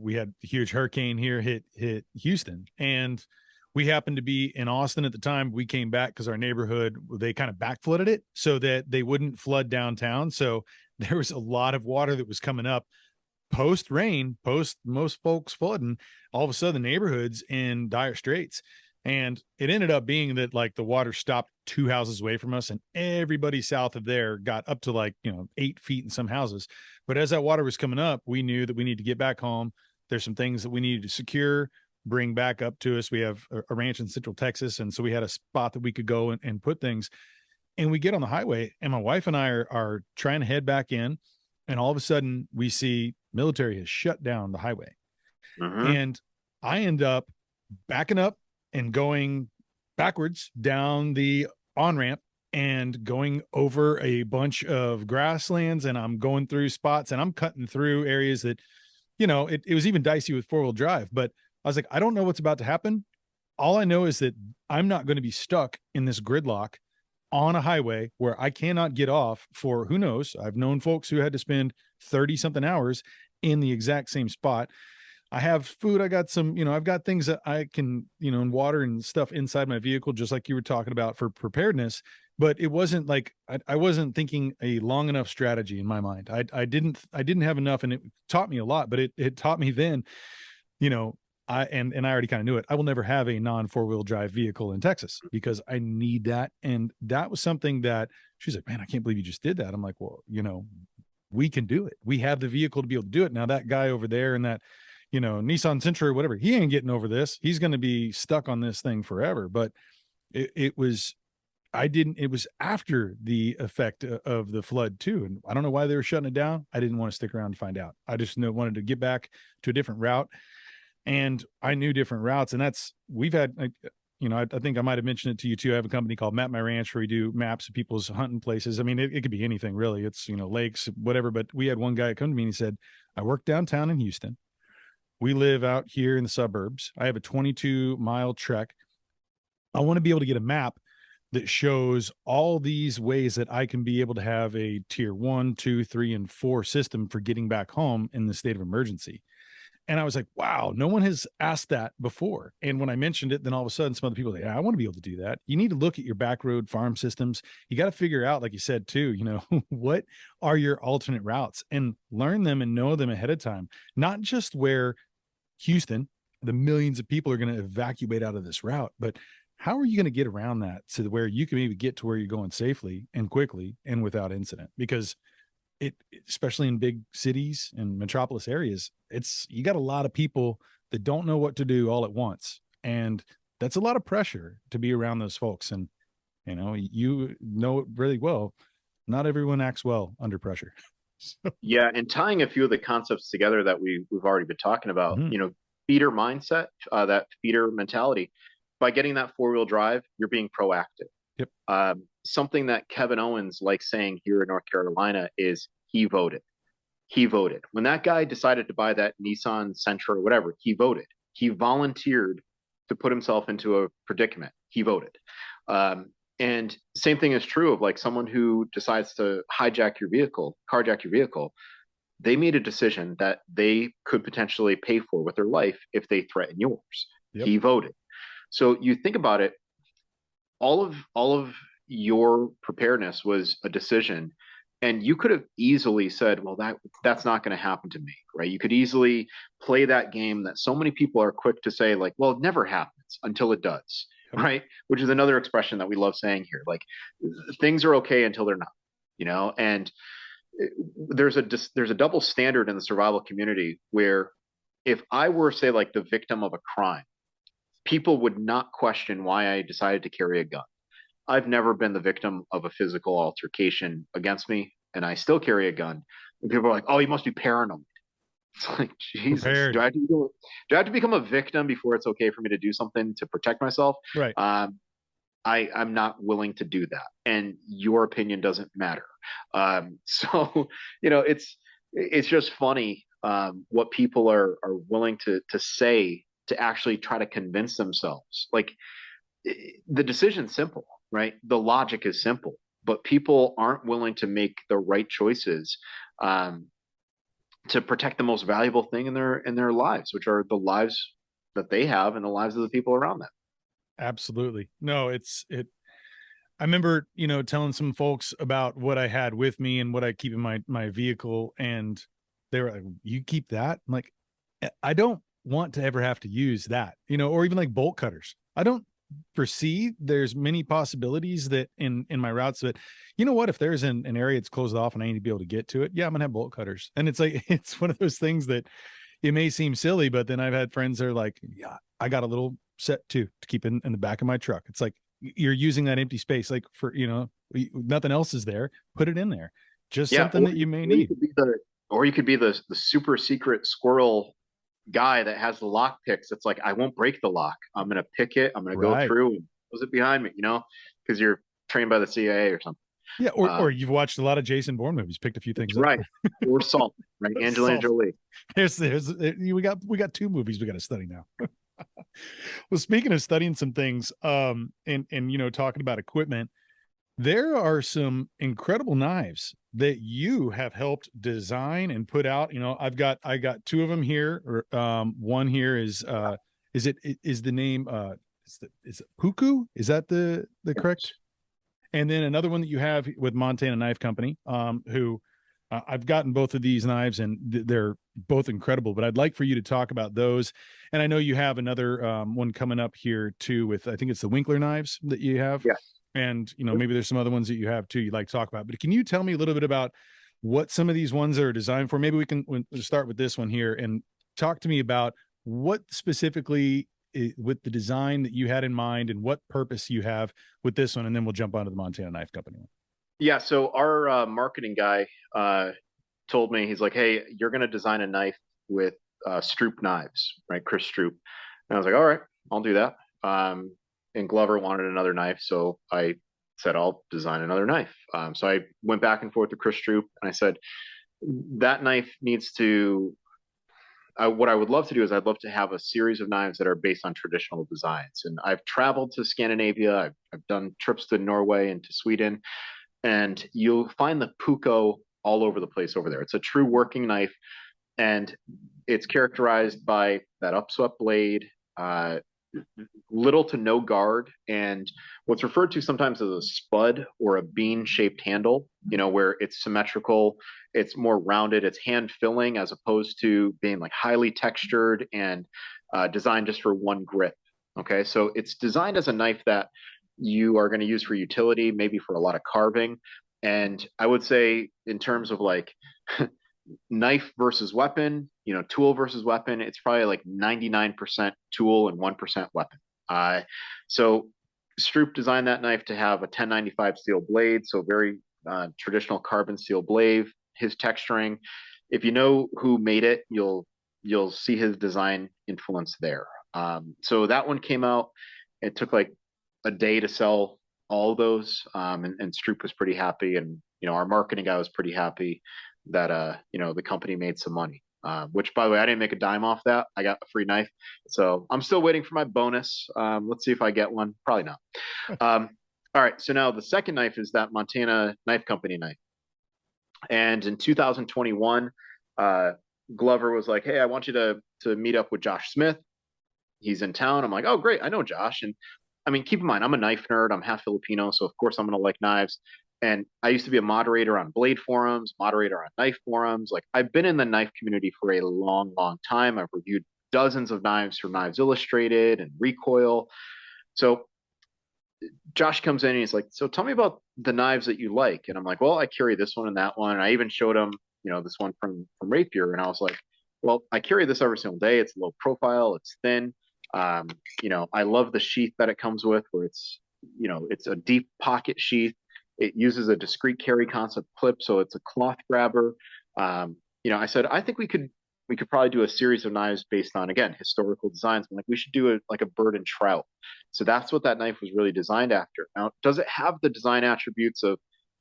we had a huge hurricane here hit Houston, and we happened to be in Austin at the time. We came back because our neighborhood, they kind of back flooded it so that they wouldn't flood downtown. So there was a lot of water that was coming up post rain, post most folks flooding. All of a sudden, the neighborhood's in dire straits. And it ended up being that like the water stopped 2 houses away from us, and everybody south of there got up to like, 8 feet in some houses. But as that water was coming up, we knew that we need to get back home. There's some things that we needed to secure, bring back up to us. We have a ranch in Central Texas. And so we had a spot that we could go and put things. And we get on the highway, and my wife and I are trying to head back in. And all of a sudden we see military has shut down the highway. Mm-hmm. And I end up backing up and going backwards down the on-ramp and going over a bunch of grasslands, and I'm going through spots, and I'm cutting through areas that, it was even dicey with four-wheel drive, but I was like, I don't know what's about to happen. All I know is that I'm not going to be stuck in this gridlock on a highway where I cannot get off for who knows. I've known folks who had to spend 30 something hours in the exact same spot. I have food. I got some, I've got things that I can, and water and stuff inside my vehicle, just like you were talking about for preparedness. But it wasn't like, I wasn't thinking a long enough strategy in my mind. I didn't have enough, and it taught me a lot, but it taught me then, I already kind of knew it. I will never have a non 4-wheel drive vehicle in Texas because I need that. And that was something that she's like, man, I can't believe you just did that. I'm like, well, we can do it. We have the vehicle to be able to do it. Now that guy over there in that, Nissan Sentra or whatever, he ain't getting over this. He's going to be stuck on this thing forever. But it was after the effect of the flood too. And I don't know why they were shutting it down. I didn't want to stick around to find out. I just wanted to get back to a different route. And I knew different routes. And we've had, I think I might've mentioned it to you too. I have a company called Map My Ranch where we do maps of people's hunting places. I mean, it could be anything really. It's, lakes, whatever. But we had one guy come to me and he said, I work downtown in Houston. We live out here in the suburbs. I have a 22-mile trek. I want to be able to get a map that shows all these ways that I can be able to have a tier 1, 2, 3, and 4 system for getting back home in the state of emergency. And I was like, wow, no one has asked that before. And when I mentioned it, then all of a sudden some other people are like, yeah, I want to be able to do that. You need to look at your back road farm systems. You got to figure out, like you said too, what are your alternate routes, and learn them and know them ahead of time. Not just where Houston, the millions of people are going to evacuate out of this route, but how are you going to get around that to where you can maybe get to where you're going safely and quickly and without incident? Because especially in big cities and metropolis areas, you got a lot of people that don't know what to do all at once. And that's a lot of pressure to be around those folks. And, you know it really well. Not everyone acts well under pressure. Yeah, and tying a few of the concepts together that we've already been talking about, feeder mindset, that feeder mentality. By getting that 4-wheel drive, you're being proactive. Yep. Something that Kevin Owens likes saying here in North Carolina is he voted. He voted. When that guy decided to buy that Nissan Sentra or whatever, he voted. He volunteered to put himself into a predicament. He voted. And same thing is true of like someone who decides to carjack your vehicle. They made a decision that they could potentially pay for with their life if they threaten yours. Yep. He voted. So you think about it, all of your preparedness was a decision, and you could have easily said, well, that's not going to happen to me, right? You could easily play that game that so many people are quick to say, like, well, it never happens until it does, right? Which is another expression that we love saying here, like things are okay until they're not, and there's a double standard in the survival community where if I were, say, like the victim of a crime, people would not question why I decided to carry a gun. I've never been the victim of a physical altercation against me, and I still carry a gun. And people are like, "Oh, you must be paranoid." It's like, Jesus, do I have to become a victim before it's okay for me to do something to protect myself? Right. I'm not willing to do that, and your opinion doesn't matter. So it's just funny what people are willing to say to actually try to convince themselves. Like the decision's simple, right? The logic is simple, but people aren't willing to make the right choices to protect the most valuable thing in their lives, which are the lives that they have and the lives of the people around them. Absolutely. No, I remember, telling some folks about what I had with me and what I keep in my vehicle. And they were like, you keep that? I'm like, I don't want to ever have to use that, or even like bolt cutters. I don't foresee there's many possibilities that in my routes that, you know what, if there's an area that's closed off and I need to be able to get to it, yeah, I'm gonna have bolt cutters. And it's like, it's one of those things that it may seem silly, but then I've had friends that are like, yeah, I got a little set too to keep in the back of my truck. It's like you're using that empty space, like for, nothing else is there, put it in there. Just Yeah, something that you may or you need. could be the super secret squirrel guy that has the lock picks. It's like, I won't break the lock. I'm gonna pick it. I'm gonna go Right. through and close it behind me. Because you're trained by the CIA or something. Yeah. Or Um, you've watched a lot of Jason Bourne movies, picked a few things up. right. Or salt. Right. Angelina Salt. Jolie. There's we got two movies we got to study now. Well, speaking of studying some things, and talking about equipment, there are some incredible knives that you have helped design and put out. I got two of them here. One here is the name is it Puku? Is that the correct? And then another one that you have with Montana Knife Company, who I've gotten both of these knives and they're both incredible, but I'd like for you to talk about those. And I know you have another one coming up here too with, I think it's the Winkler knives that you have. Yeah. And, maybe there's some other ones that you have too you'd like to talk about. But can you tell me a little bit about what some of these ones are designed for? Maybe we can start with this one here and talk to me about what specifically with the design that you had in mind and what purpose you have with this one. And then we'll jump onto the Montana Knife Company one. Yeah. So our marketing guy told me, he's like, "Hey, you're gonna design a knife with Stroop knives, right? Chris Stroop." And I was like, "All right, I'll do that." And Glover wanted another knife, so I said, "I'll design another knife." So I went back and forth with Chris Stroop, and I said, "That knife needs to." What I would love to do is I'd love to have a series of knives that are based on traditional designs. And I've traveled to Scandinavia. I've done trips to Norway and to Sweden, and you'll find the puko all over the place over there. It's a true working knife, and it's characterized by that upswept blade, little to no guard, and what's referred to sometimes as a spud or a bean-shaped handle. Where it's symmetrical, it's more rounded, it's hand-filling as opposed to being like highly textured and designed just for one grip. Okay, so it's designed as a knife that you are going to use for utility, maybe for a lot of carving. And I would say, in terms of like knife versus weapon, tool versus weapon, it's probably like 99% tool and 1% weapon. So Stroop designed that knife to have a 1095 steel blade, so very traditional carbon steel blade. His texturing, if you know who made it, you'll see his design influence there. So that one came out. It took like a day to sell all those, and Stroop was pretty happy, and our marketing guy was pretty happy that the company made some money. Which, by the way, I didn't make a dime off that. I got a free knife, so I'm still waiting for my bonus. Let's see if I get one. Probably not. All right, so now the second knife is that Montana Knife Company knife, and in 2021, Glover was like, "Hey, I want you to meet up with Josh Smith. He's in town." I'm like, "Oh, great, I know Josh." And I mean, keep in mind, I'm a knife nerd. I'm half Filipino, so of course I'm gonna like knives. And I used to be a moderator on blade forums, moderator on knife forums. Like, I've been in the knife community for a long, long time. I've reviewed dozens of knives from Knives Illustrated and Recoil. So Josh comes in and he's like, "So tell me about the knives that you like." And I'm like, "Well, I carry this one and that one." And I even showed him, this one from Rapier. And I was like, "Well, I carry this every single day. It's low profile, it's thin. I love the sheath that it comes with, where it's a deep pocket sheath. It uses a discrete carry concept clip, so it's a cloth grabber." I said, "I think we could probably do a series of knives based on, again, historical designs. I'm like, we should do like a bird and trout." So that's what that knife was really designed after. Now, does it have the design attributes of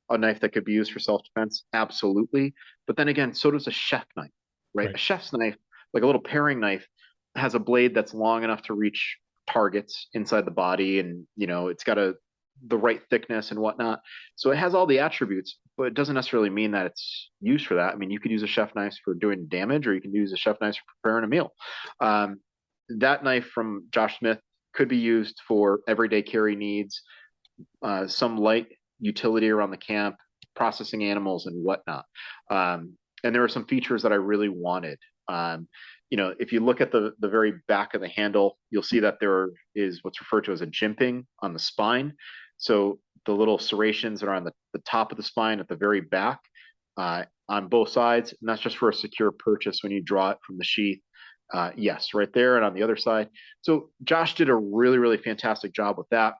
a knife that could be used for self-defense? Absolutely. But then again, so does a chef knife, right? Right. A chef's knife, like a little paring knife, has a blade that's long enough to reach targets inside the body, and it's got the right thickness and whatnot. So it has all the attributes, but it doesn't necessarily mean that it's used for that. I mean, you could use a chef knife for doing damage, or you can use a chef knife for preparing a meal. That knife from Josh Smith could be used for everyday carry needs, some light utility around the camp, processing animals and whatnot. And there were some features that I really wanted. if you look at the very back of the handle, you'll see that there is what's referred to as a jimping on the spine. So the little serrations that are on the top of the spine at the very back, on both sides, and that's just for a secure purchase when you draw it from the sheath. Yes, right there and on the other side. So Josh did a really, really fantastic job with that.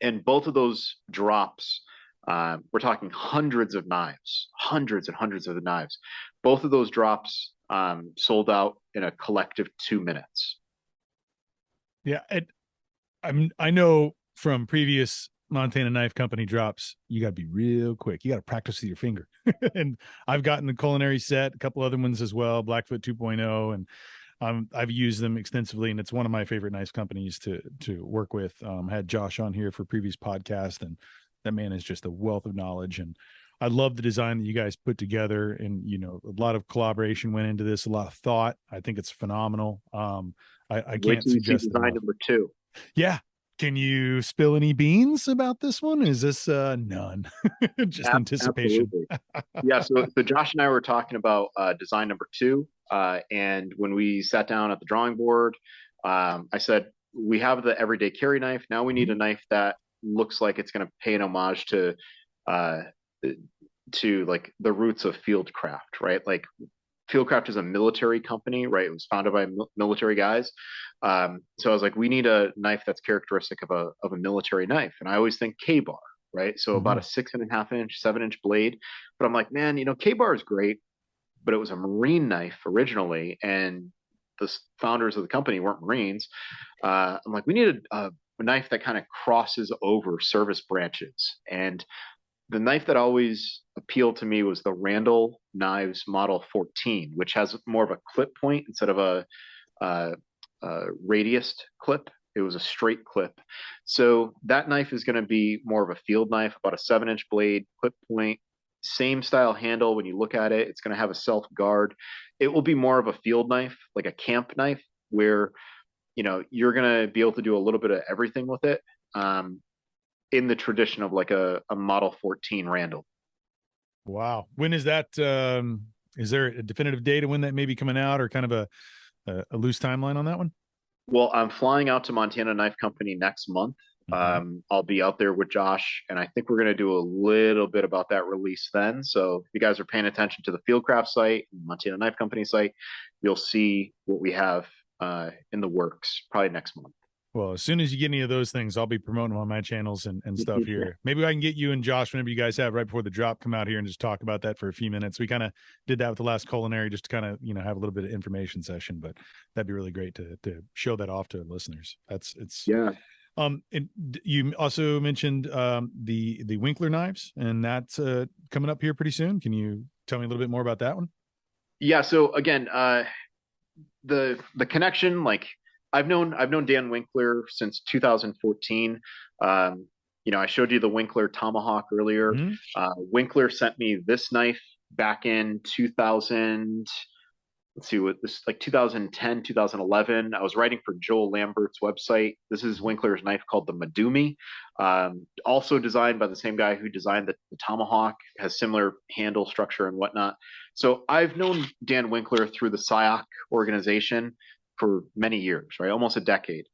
And both of those drops, we're talking hundreds of knives, hundreds and hundreds of the knives. Both of those drops sold out in a collective 2 minutes. Yeah, I know from previous Montana Knife Company drops, you got to be real quick. You got to practice with your finger. And I've gotten the culinary set, a couple other ones as well, Blackfoot 2.0, and I've used them extensively, and it's one of my favorite knife companies to work with. Had Josh on here for previous podcast, and that man is just a wealth of knowledge. And I love the design that you guys put together, and a lot of collaboration went into this, a lot of thought. I think it's phenomenal. I can't suggest it design enough. number 2. Yeah. Can you spill any beans about this one? Is this none? Just anticipation. Absolutely. Yeah. So Josh and I were talking about design number 2. And when we sat down at the drawing board, I said, we have the everyday carry knife. Now we need a knife that looks like it's going to pay an homage to like the roots of Fieldcraft, right? Like Fieldcraft is a military company, right? It was founded by military guys. So I was like, we need a knife that's characteristic of a military knife. And I always think K-bar, right? So about a 6.5 inch, 7-inch blade. But I'm like, man, K-bar is great, but it was a Marine knife originally. And the founders of the company weren't Marines. I'm like, we need a knife that kind of crosses over service branches. And the knife that always appealed to me was the Randall Knives Model 14, which has more of a clip point instead of a radiused clip. It was a straight clip. So that knife is going to be more of a field knife, about a 7-inch blade, clip point, same style handle. When you look at it, it's going to have a self guard. It will be more of a field knife, like a camp knife, where you're going to be able to do a little bit of everything with it. In the tradition of like a Model 14 Randall. Wow. When is that? Is there a definitive date of when that may be coming out, or kind of a loose timeline on that one? Well, I'm flying out to Montana Knife Company next month. I'll be out there with Josh, and I think we're going to do a little bit about that release then. So if you guys are paying attention to the Fieldcraft site, Montana Knife Company site, you'll see what we have in the works probably next month. Well, as soon as you get any of those things, I'll be promoting them on my channels and stuff here. Maybe I can get you and Josh, whenever you guys have right before the drop, come out here and just talk about that for a few minutes. We kind of did that with the last culinary, just to kind of, have a little bit of information session, but that'd be really great to show that off to listeners. Yeah. And you also mentioned the Winkler knives, and that's coming up here pretty soon. Can you tell me a little bit more about that one? Yeah. So again, the connection, like, I've known Dan Winkler since 2014. I showed you the Winkler Tomahawk earlier. Winkler sent me this knife back in 2000. Let's see, what this, like 2010, 2011. I was writing for Joel Lambert's website. This is Winkler's knife called the Madumi. Also designed by the same guy who designed the Tomahawk. Has similar handle structure and whatnot. So I've known Dan Winkler through the SIOC organization for many years, right? Almost a decade.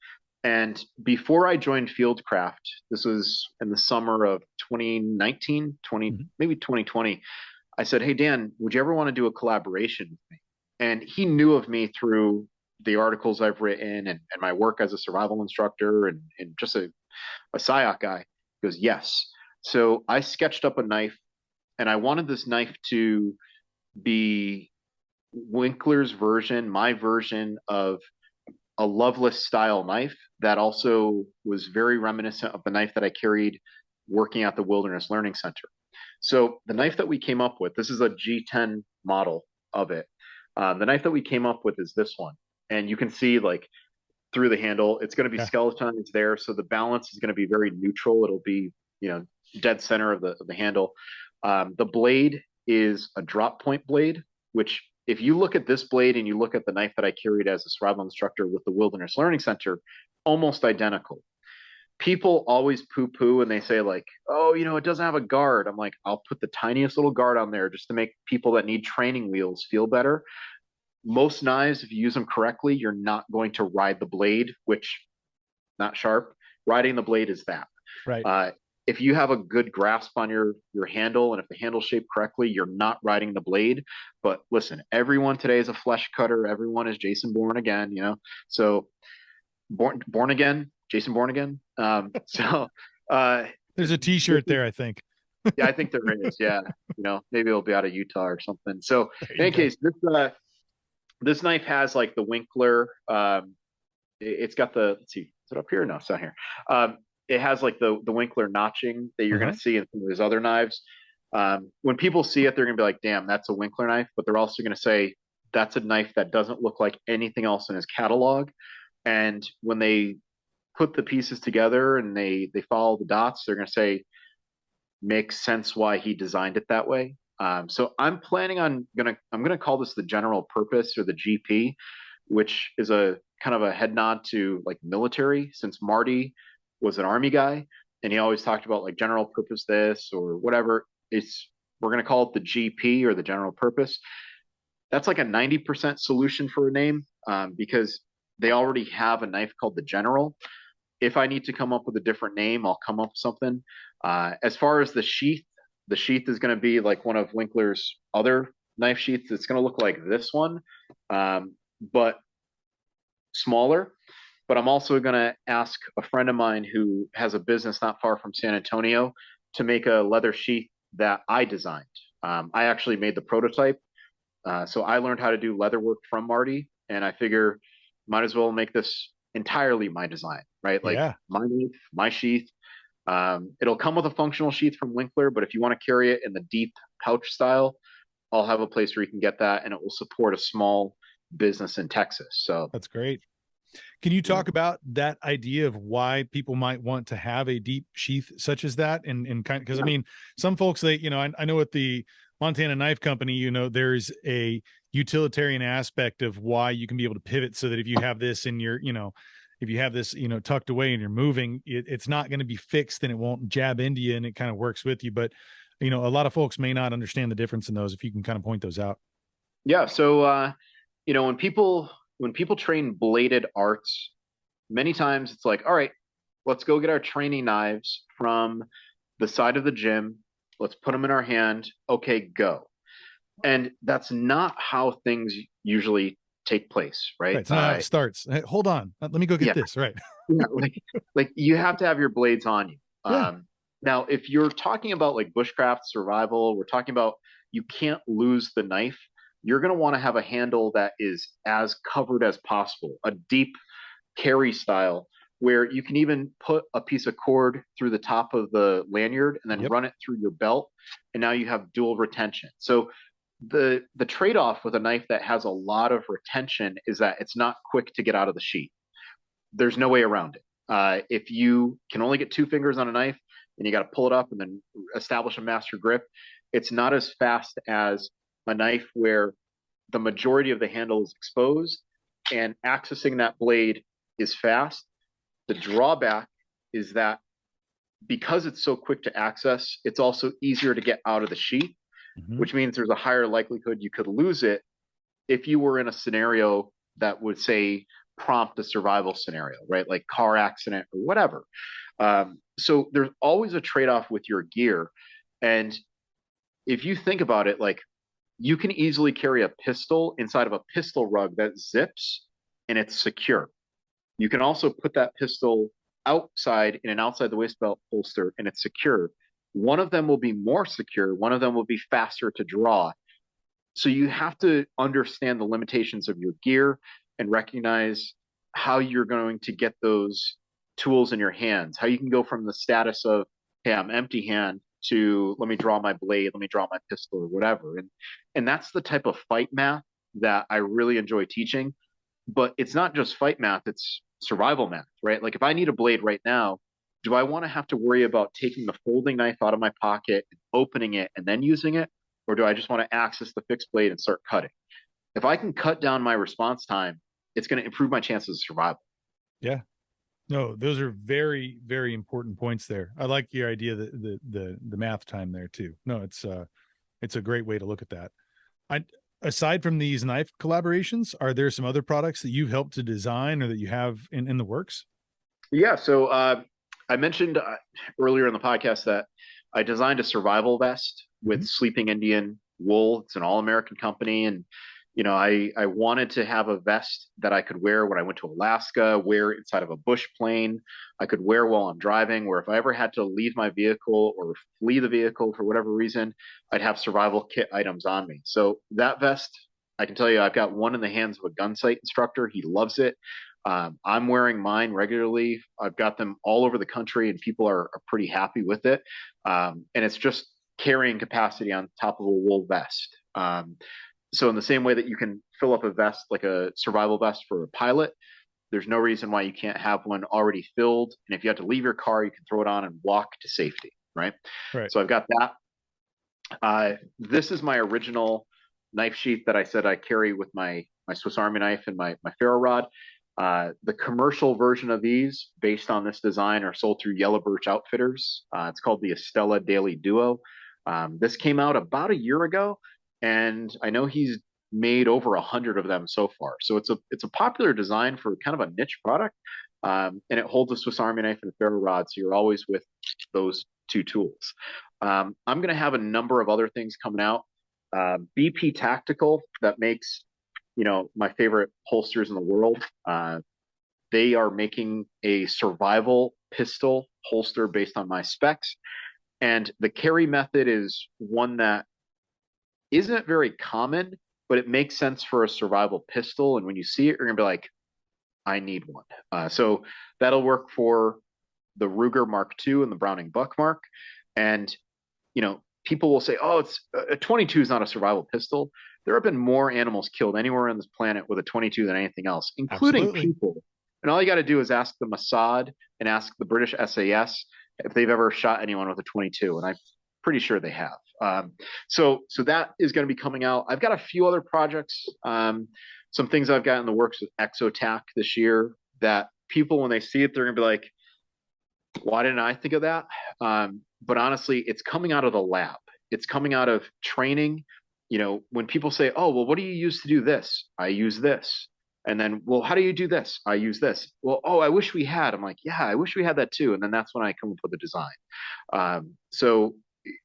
And before I joined Fieldcraft, this was in the summer of 2019, maybe 2020. I said, hey, Dan, would you ever want to do a collaboration with me? And he knew of me through the articles I've written and my work as a survival instructor and just a SIOC guy. He goes, yes. So I sketched up a knife, and I wanted this knife to be Winkler's version, my version of a Loveless style knife that also was very reminiscent of the knife that I carried working at the Wilderness Learning Center. So the knife that we came up with, this is a G10 model of it. The knife that we came up with is this one. And you can see, like, through the handle, it's going to be skeletonized there. So the balance is going to be very neutral. It'll be, dead center of the handle. The blade is a drop point blade, which, if you look at this blade and you look at the knife that I carried as a survival instructor with the Wilderness Learning Center, almost identical. People always poo-poo and they say, like, oh, it doesn't have a guard. I'm like, I'll put the tiniest little guard on there just to make people that need training wheels feel better. most knives, if you use them correctly, you're not going to ride the blade, which not sharp. Riding the blade is that. Right. Uh, if you have a good grasp on your handle, and if the handle's shaped correctly, you're not riding the blade. But listen, everyone today is a flesh cutter. Everyone is Jason Bourne again, you know. So born again, Jason Bourne again. So There's a T-shirt there, I think. yeah, I think there is. Yeah, you know, maybe it'll be out of Utah or something. So There in you any go. case, this knife has like the Winkler. It's got the, let's see, is it up here? No, it's not here. It has like the Winkler notching that you're going Uh-huh. to see in some of his other knives. When people see it, they're going to be like, damn, that's a Winkler knife. But they're also going to say, that's a knife that doesn't look like anything else in his catalog. And when they put the pieces together and they follow the dots, they're going to say, makes sense why he designed it that way. So I'm planning on I'm gonna call this the general purpose, or the GP, which is a kind of a head nod to like military, since Marty was an army guy and he always talked about like general purpose this or whatever. We're gonna call it the GP, or the general purpose. That's like a 90% solution for a name, because they already have a knife called the General. If I need to come up with a different name, I'll come up with something. As far as the sheath is going to be like one of Winkler's other knife sheaths. It's going to look like this one, but smaller. But I'm also going to ask a friend of mine who has a business not far from San Antonio to make a leather sheath that I designed. I actually made the prototype. So I learned how to do leather work from Marty, and I figure might as well make this entirely my design, right? Like Yeah. my knife, my sheath. It'll come with a functional sheath from Winkler, but if you want to carry it in the deep pouch style, I'll have a place where you can get that, and it will support a small business in Texas. So, That's great. Can you yeah. talk about that idea of why people might want to have a deep sheath such as that? And kind of, because I mean, some folks, they, you know, I know at the Montana Knife Company, you know, there's a utilitarian aspect of why you can be able to pivot so that if you have this in your, you know, if you have this, you know, tucked away and you're moving, it's not going to be fixed and it won't jab into you and it kind of works with you. But, you know, a lot of folks may not understand the difference in those. If you can kind of point those out. Yeah. So, you know, when people train bladed arts, many times it's like, all right, let's go get our training knives from the side of the gym. Let's put them in our hand. Okay, go. And that's not how things usually take place, Right. right? It's not how it starts. Hey, hold on. Let me go get Yeah, this. Right. yeah, like you have to have your blades on you. Yeah. Now, if you're talking about like bushcraft survival, we're talking about you can't lose the knife. You're going to want to have a handle that is as covered as possible, a deep carry style where you can even put a piece of cord through the top of the lanyard and then Yep. run it through your belt, and now you have dual retention. So the trade-off with a knife that has a lot of retention is that it's not quick to get out of the sheath. There's no way around it. If you can only get two fingers on a knife and you got to pull it up and then establish a master grip, it's not as fast as a knife where the majority of the handle is exposed and accessing that blade is fast. The drawback is that because it's so quick to access, it's also easier to get out of the sheath, Mm-hmm. which means there's a higher likelihood you could lose it if you were in a scenario that would say prompt a survival scenario, right? Like car accident or whatever. So there's always a trade-off with your gear. And if you think about it, like you can easily carry a pistol inside of a pistol rug that zips and it's secure. You can also put that pistol outside in an outside the waist belt holster and it's secure. One of them will be more secure, one of them will be faster to draw. So you have to understand the limitations of your gear and recognize how you're going to get those tools in your hands, how you can go from the status of, hey, I'm empty hand to let me draw my blade, let me draw my pistol or whatever. And that's the type of fight math that I really enjoy teaching. But it's not just fight math, it's survival math, right? Like if I need a blade right now, do I want to have to worry about taking the folding knife out of my pocket, opening it, and then using it? Or do I just want to access the fixed blade and start cutting? If I can cut down my response time, it's going to improve my chances of survival. Yeah. No, those are very, very important points there. I like your idea that the math time there too. No, it's a great way to look at that. I aside from these knife collaborations, are there some other products that you've helped to design or that you have in the works? Yeah. So I mentioned earlier in the podcast that I designed a survival vest with Mhm. Sleeping Indian wool. It's an all-American company, and I wanted to have a vest that I could wear when I went to Alaska, wear inside of a bush plane. I could wear while I'm driving, where if I ever had to leave my vehicle or flee the vehicle for whatever reason, I'd have survival kit items on me. So that vest, I can tell you, I've got one in the hands of a gun sight instructor. He loves it. I'm wearing mine regularly. I've got them all over the country, and people are pretty happy with it. And it's just carrying capacity on top of a wool vest. So in the same way that you can fill up a vest like a survival vest for a pilot, there's no reason why you can't have one already filled. And if you have to leave your car, you can throw it on and walk to safety, right? Right. So I've got that. This is my original knife sheath that I said I carry with my Swiss Army knife and my ferro rod. The commercial version of these, based on this design, are sold through Yellow Birch Outfitters. It's called the Estela Daily Duo. This came out about a year ago, and I know he's made over 100 of them so far. So it's a popular design for kind of a niche product, and it holds a Swiss Army knife and a ferro rod, so you're always with those two tools. I'm going to have a number of other things coming out. BP Tactical, that makes my favorite holsters in the world. They are making a survival pistol holster based on my specs. And the carry method is one that isn't very common, but it makes sense for a survival pistol. And when you see it, you're going to be like, I need one. So that'll work for the Ruger Mark II and the Browning Buck Mark. And, people will say, oh, it's a 22 is not a survival pistol. There have been more animals killed anywhere on this planet with a 22 than anything else, including Absolutely. people. And all you got to do is ask the Mossad and ask the British SAS if they've ever shot anyone with a 22, and I'm pretty sure they have. So that is going to be coming out. I've got a few other projects, some things I've got in the works with Exotac this year that people, when they see it, they're going to be like, why didn't I think of that? But honestly, it's coming out of the lab. It's coming out of training. When people say, oh, well, what do you use to do this? I use this. And then, well, how do you do this? I use this. Well, oh, I wish we had. I'm like, yeah, I wish we had that too. And then that's when I come up with a design. So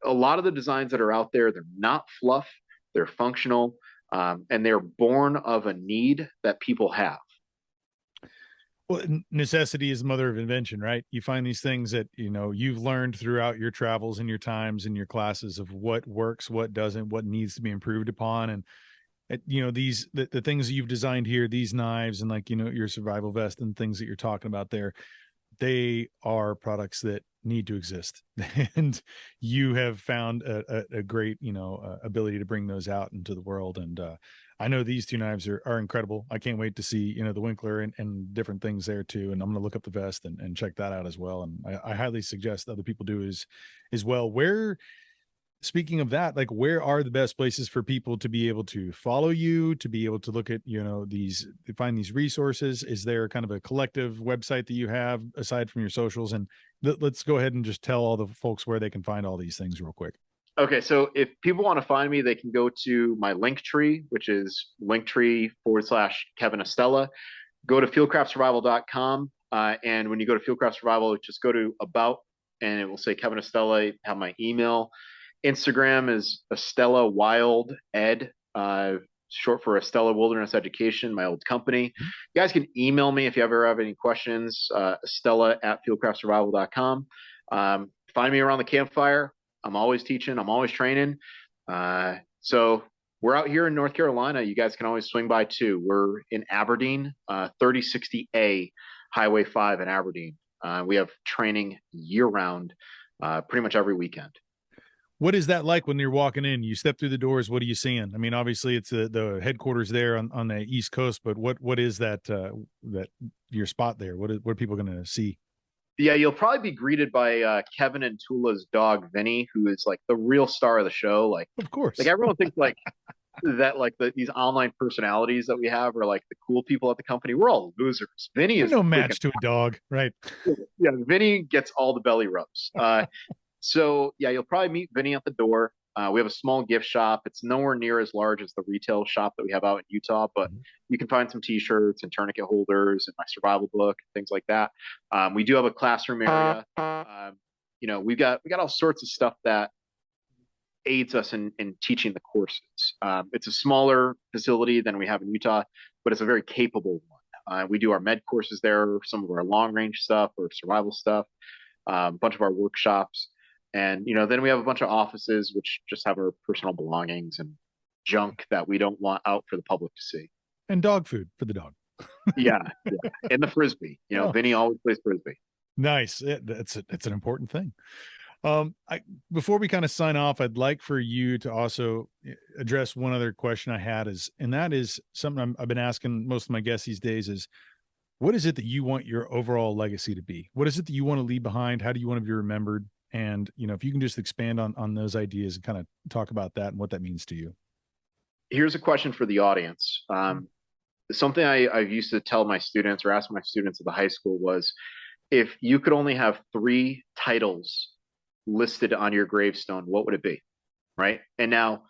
a lot of the designs that are out there, they're not fluff, they're functional, and they're born of a need that people have. Well, necessity is the mother of invention, right? You find these things that, you've learned throughout your travels and your times and your classes of what works, what doesn't, what needs to be improved upon. And, the things that you've designed here, these knives and your survival vest and things that you're talking about there, they are products that need to exist. And you have found a great, ability to bring those out into the world. And, I know these two knives are incredible. I can't wait to see, the Winkler and different things there too. And I'm going to look up the vest and check that out as well. And I highly suggest other people do as well. Speaking of that, where are the best places for people to be able to follow you, to be able to look at, to find these resources? Is there kind of a collective website that you have aside from your socials? And let's go ahead and just tell all the folks where they can find all these things real quick. Okay, so if people want to find me, they can go to my link tree, which is linktree/Kevin Estela. Go to fieldcraftsurvival.com. And when you go to Fieldcraft Survival, just go to About, and it will say Kevin Estela, have my email. Instagram is Estela Wild Ed, short for Estela Wilderness Education, my old company. You guys can email me if you ever have any questions, Estela@fieldcraftsurvival.com. Find me around the campfire. I'm always teaching. I'm always training. So we're out here in North Carolina. You guys can always swing by too. We're in Aberdeen, 3060A Highway 5 in Aberdeen. We have training year round, pretty much every weekend. What is that like when you're walking in? You step through the doors. What are you seeing? I mean, obviously it's the headquarters there on the East Coast, but what is that your spot there? What are people going to see? Yeah, you'll probably be greeted by Kevin and Tula's dog Vinny, who is like the real star of the show. Of course, everyone thinks that these online personalities that we have are like the cool people at the company. We're all losers. Vinny is no match to a dog, right? Yeah, Vinny gets all the belly rubs. So yeah, you'll probably meet Vinny at the door. We have a small gift shop. It's nowhere near as large as the retail shop that we have out in Utah, but you can find some t-shirts and tourniquet holders and my survival book, things like that. We do have a classroom area. We got all sorts of stuff that aids us in teaching the courses. It's a smaller facility than we have in Utah, but it's a very capable one. We do our med courses there, some of our long range stuff or survival stuff, a bunch of our workshops. And, then we have a bunch of offices which just have our personal belongings and junk that we don't want out for the public to see. And dog food for the dog. Yeah. And the Frisbee, Vinny always plays Frisbee. Nice. It's an important thing. Before we kind of sign off, I'd like for you to also address one other question I had and that is something I've been asking most of my guests these days is, what is it that you want your overall legacy to be? What is it that you want to leave behind? How do you want to be remembered? And, if you can just expand on those ideas and kind of talk about that and what that means to you. Here's a question for the audience. Something I've used to tell my students or ask my students at the high school was, if you could only have 3 titles listed on your gravestone, what would it be? Right. And now,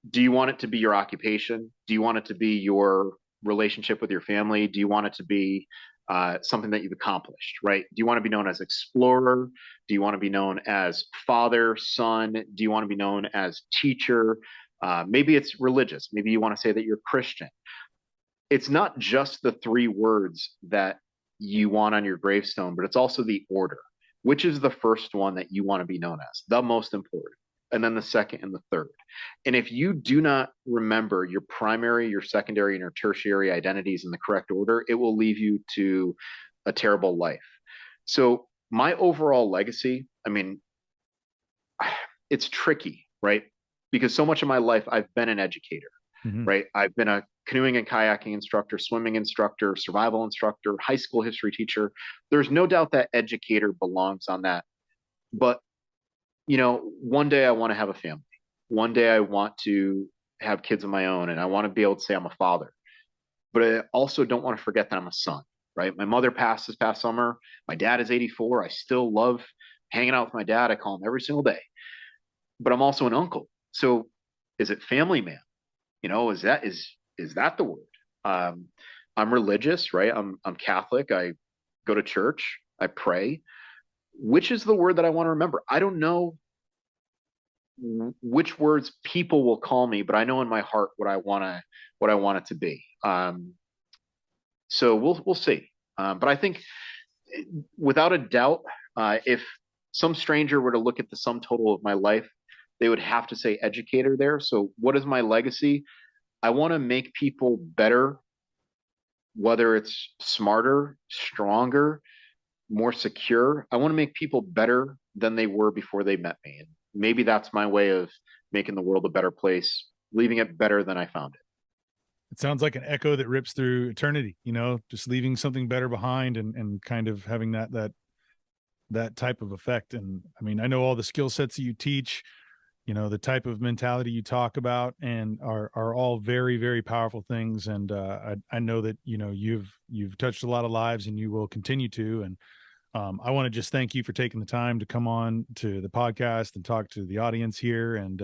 do you want it to be your occupation? Do you want it to be your relationship with your family? Do you want it to be something that you've accomplished? Right. Do you want to be known as explorer? Do you want to be known as father, son? Do you want to be known as teacher? Maybe it's religious. Maybe you want to say that you're Christian. It's not just the 3 words that you want on your gravestone, but it's also the order. Which is the first one that you want to be known as, the most important, and then the second and the third. And if you do not remember your primary, your secondary, and your tertiary identities in the correct order, it will leave you to a terrible life. So my overall legacy, it's tricky, right? Because so much of my life, I've been an educator, right? I've been a canoeing and kayaking instructor, swimming instructor, survival instructor, high school history teacher. There's no doubt that educator belongs on that. But, one day I want to have a family. One day I want to have kids of my own, and I want to be able to say I'm a father. But I also don't want to forget that I'm a son, right? My mother passed this past summer. My dad is 84. I still love hanging out with my dad. I call him every single day. But I'm also an uncle. So is it family man? Is that the word? I'm religious, right? I'm Catholic. I go to church. I pray. Which is the word that I want to remember? I don't know which words people will call me, but I know in my heart what I want it to be. So we'll see. But I think, without a doubt, if some stranger were to look at the sum total of my life, they would have to say educator there. So what is my legacy? I want to make people better, whether it's smarter, stronger, more secure. I want to make people better than they were before they met me. And maybe that's my way of making the world a better place, leaving it better than I found it. It sounds like an echo that rips through eternity, just leaving something better behind and kind of having that type of effect. And I know all the skill sets that you teach, the type of mentality you talk about, and are all very, very powerful things. And I know that, you've touched a lot of lives and you will continue to. And I want to just thank you for taking the time to come on to the podcast and talk to the audience here. And,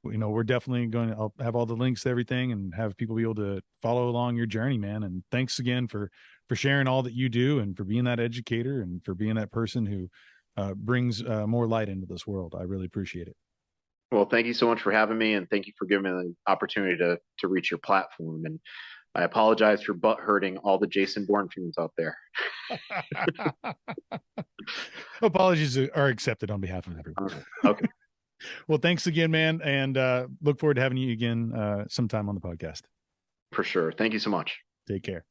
we're definitely going to have all the links to everything and have people be able to follow along your journey, man. And thanks again for sharing all that you do and for being that educator and for being that person who brings more light into this world. I really appreciate it. Well, thank you so much for having me, and thank you for giving me the opportunity to reach your platform. And I apologize for butt hurting all the Jason Bourne fans out there. Apologies are accepted on behalf of everyone. Okay. Well, thanks again, man, and look forward to having you again sometime on the podcast. For sure. Thank you so much. Take care.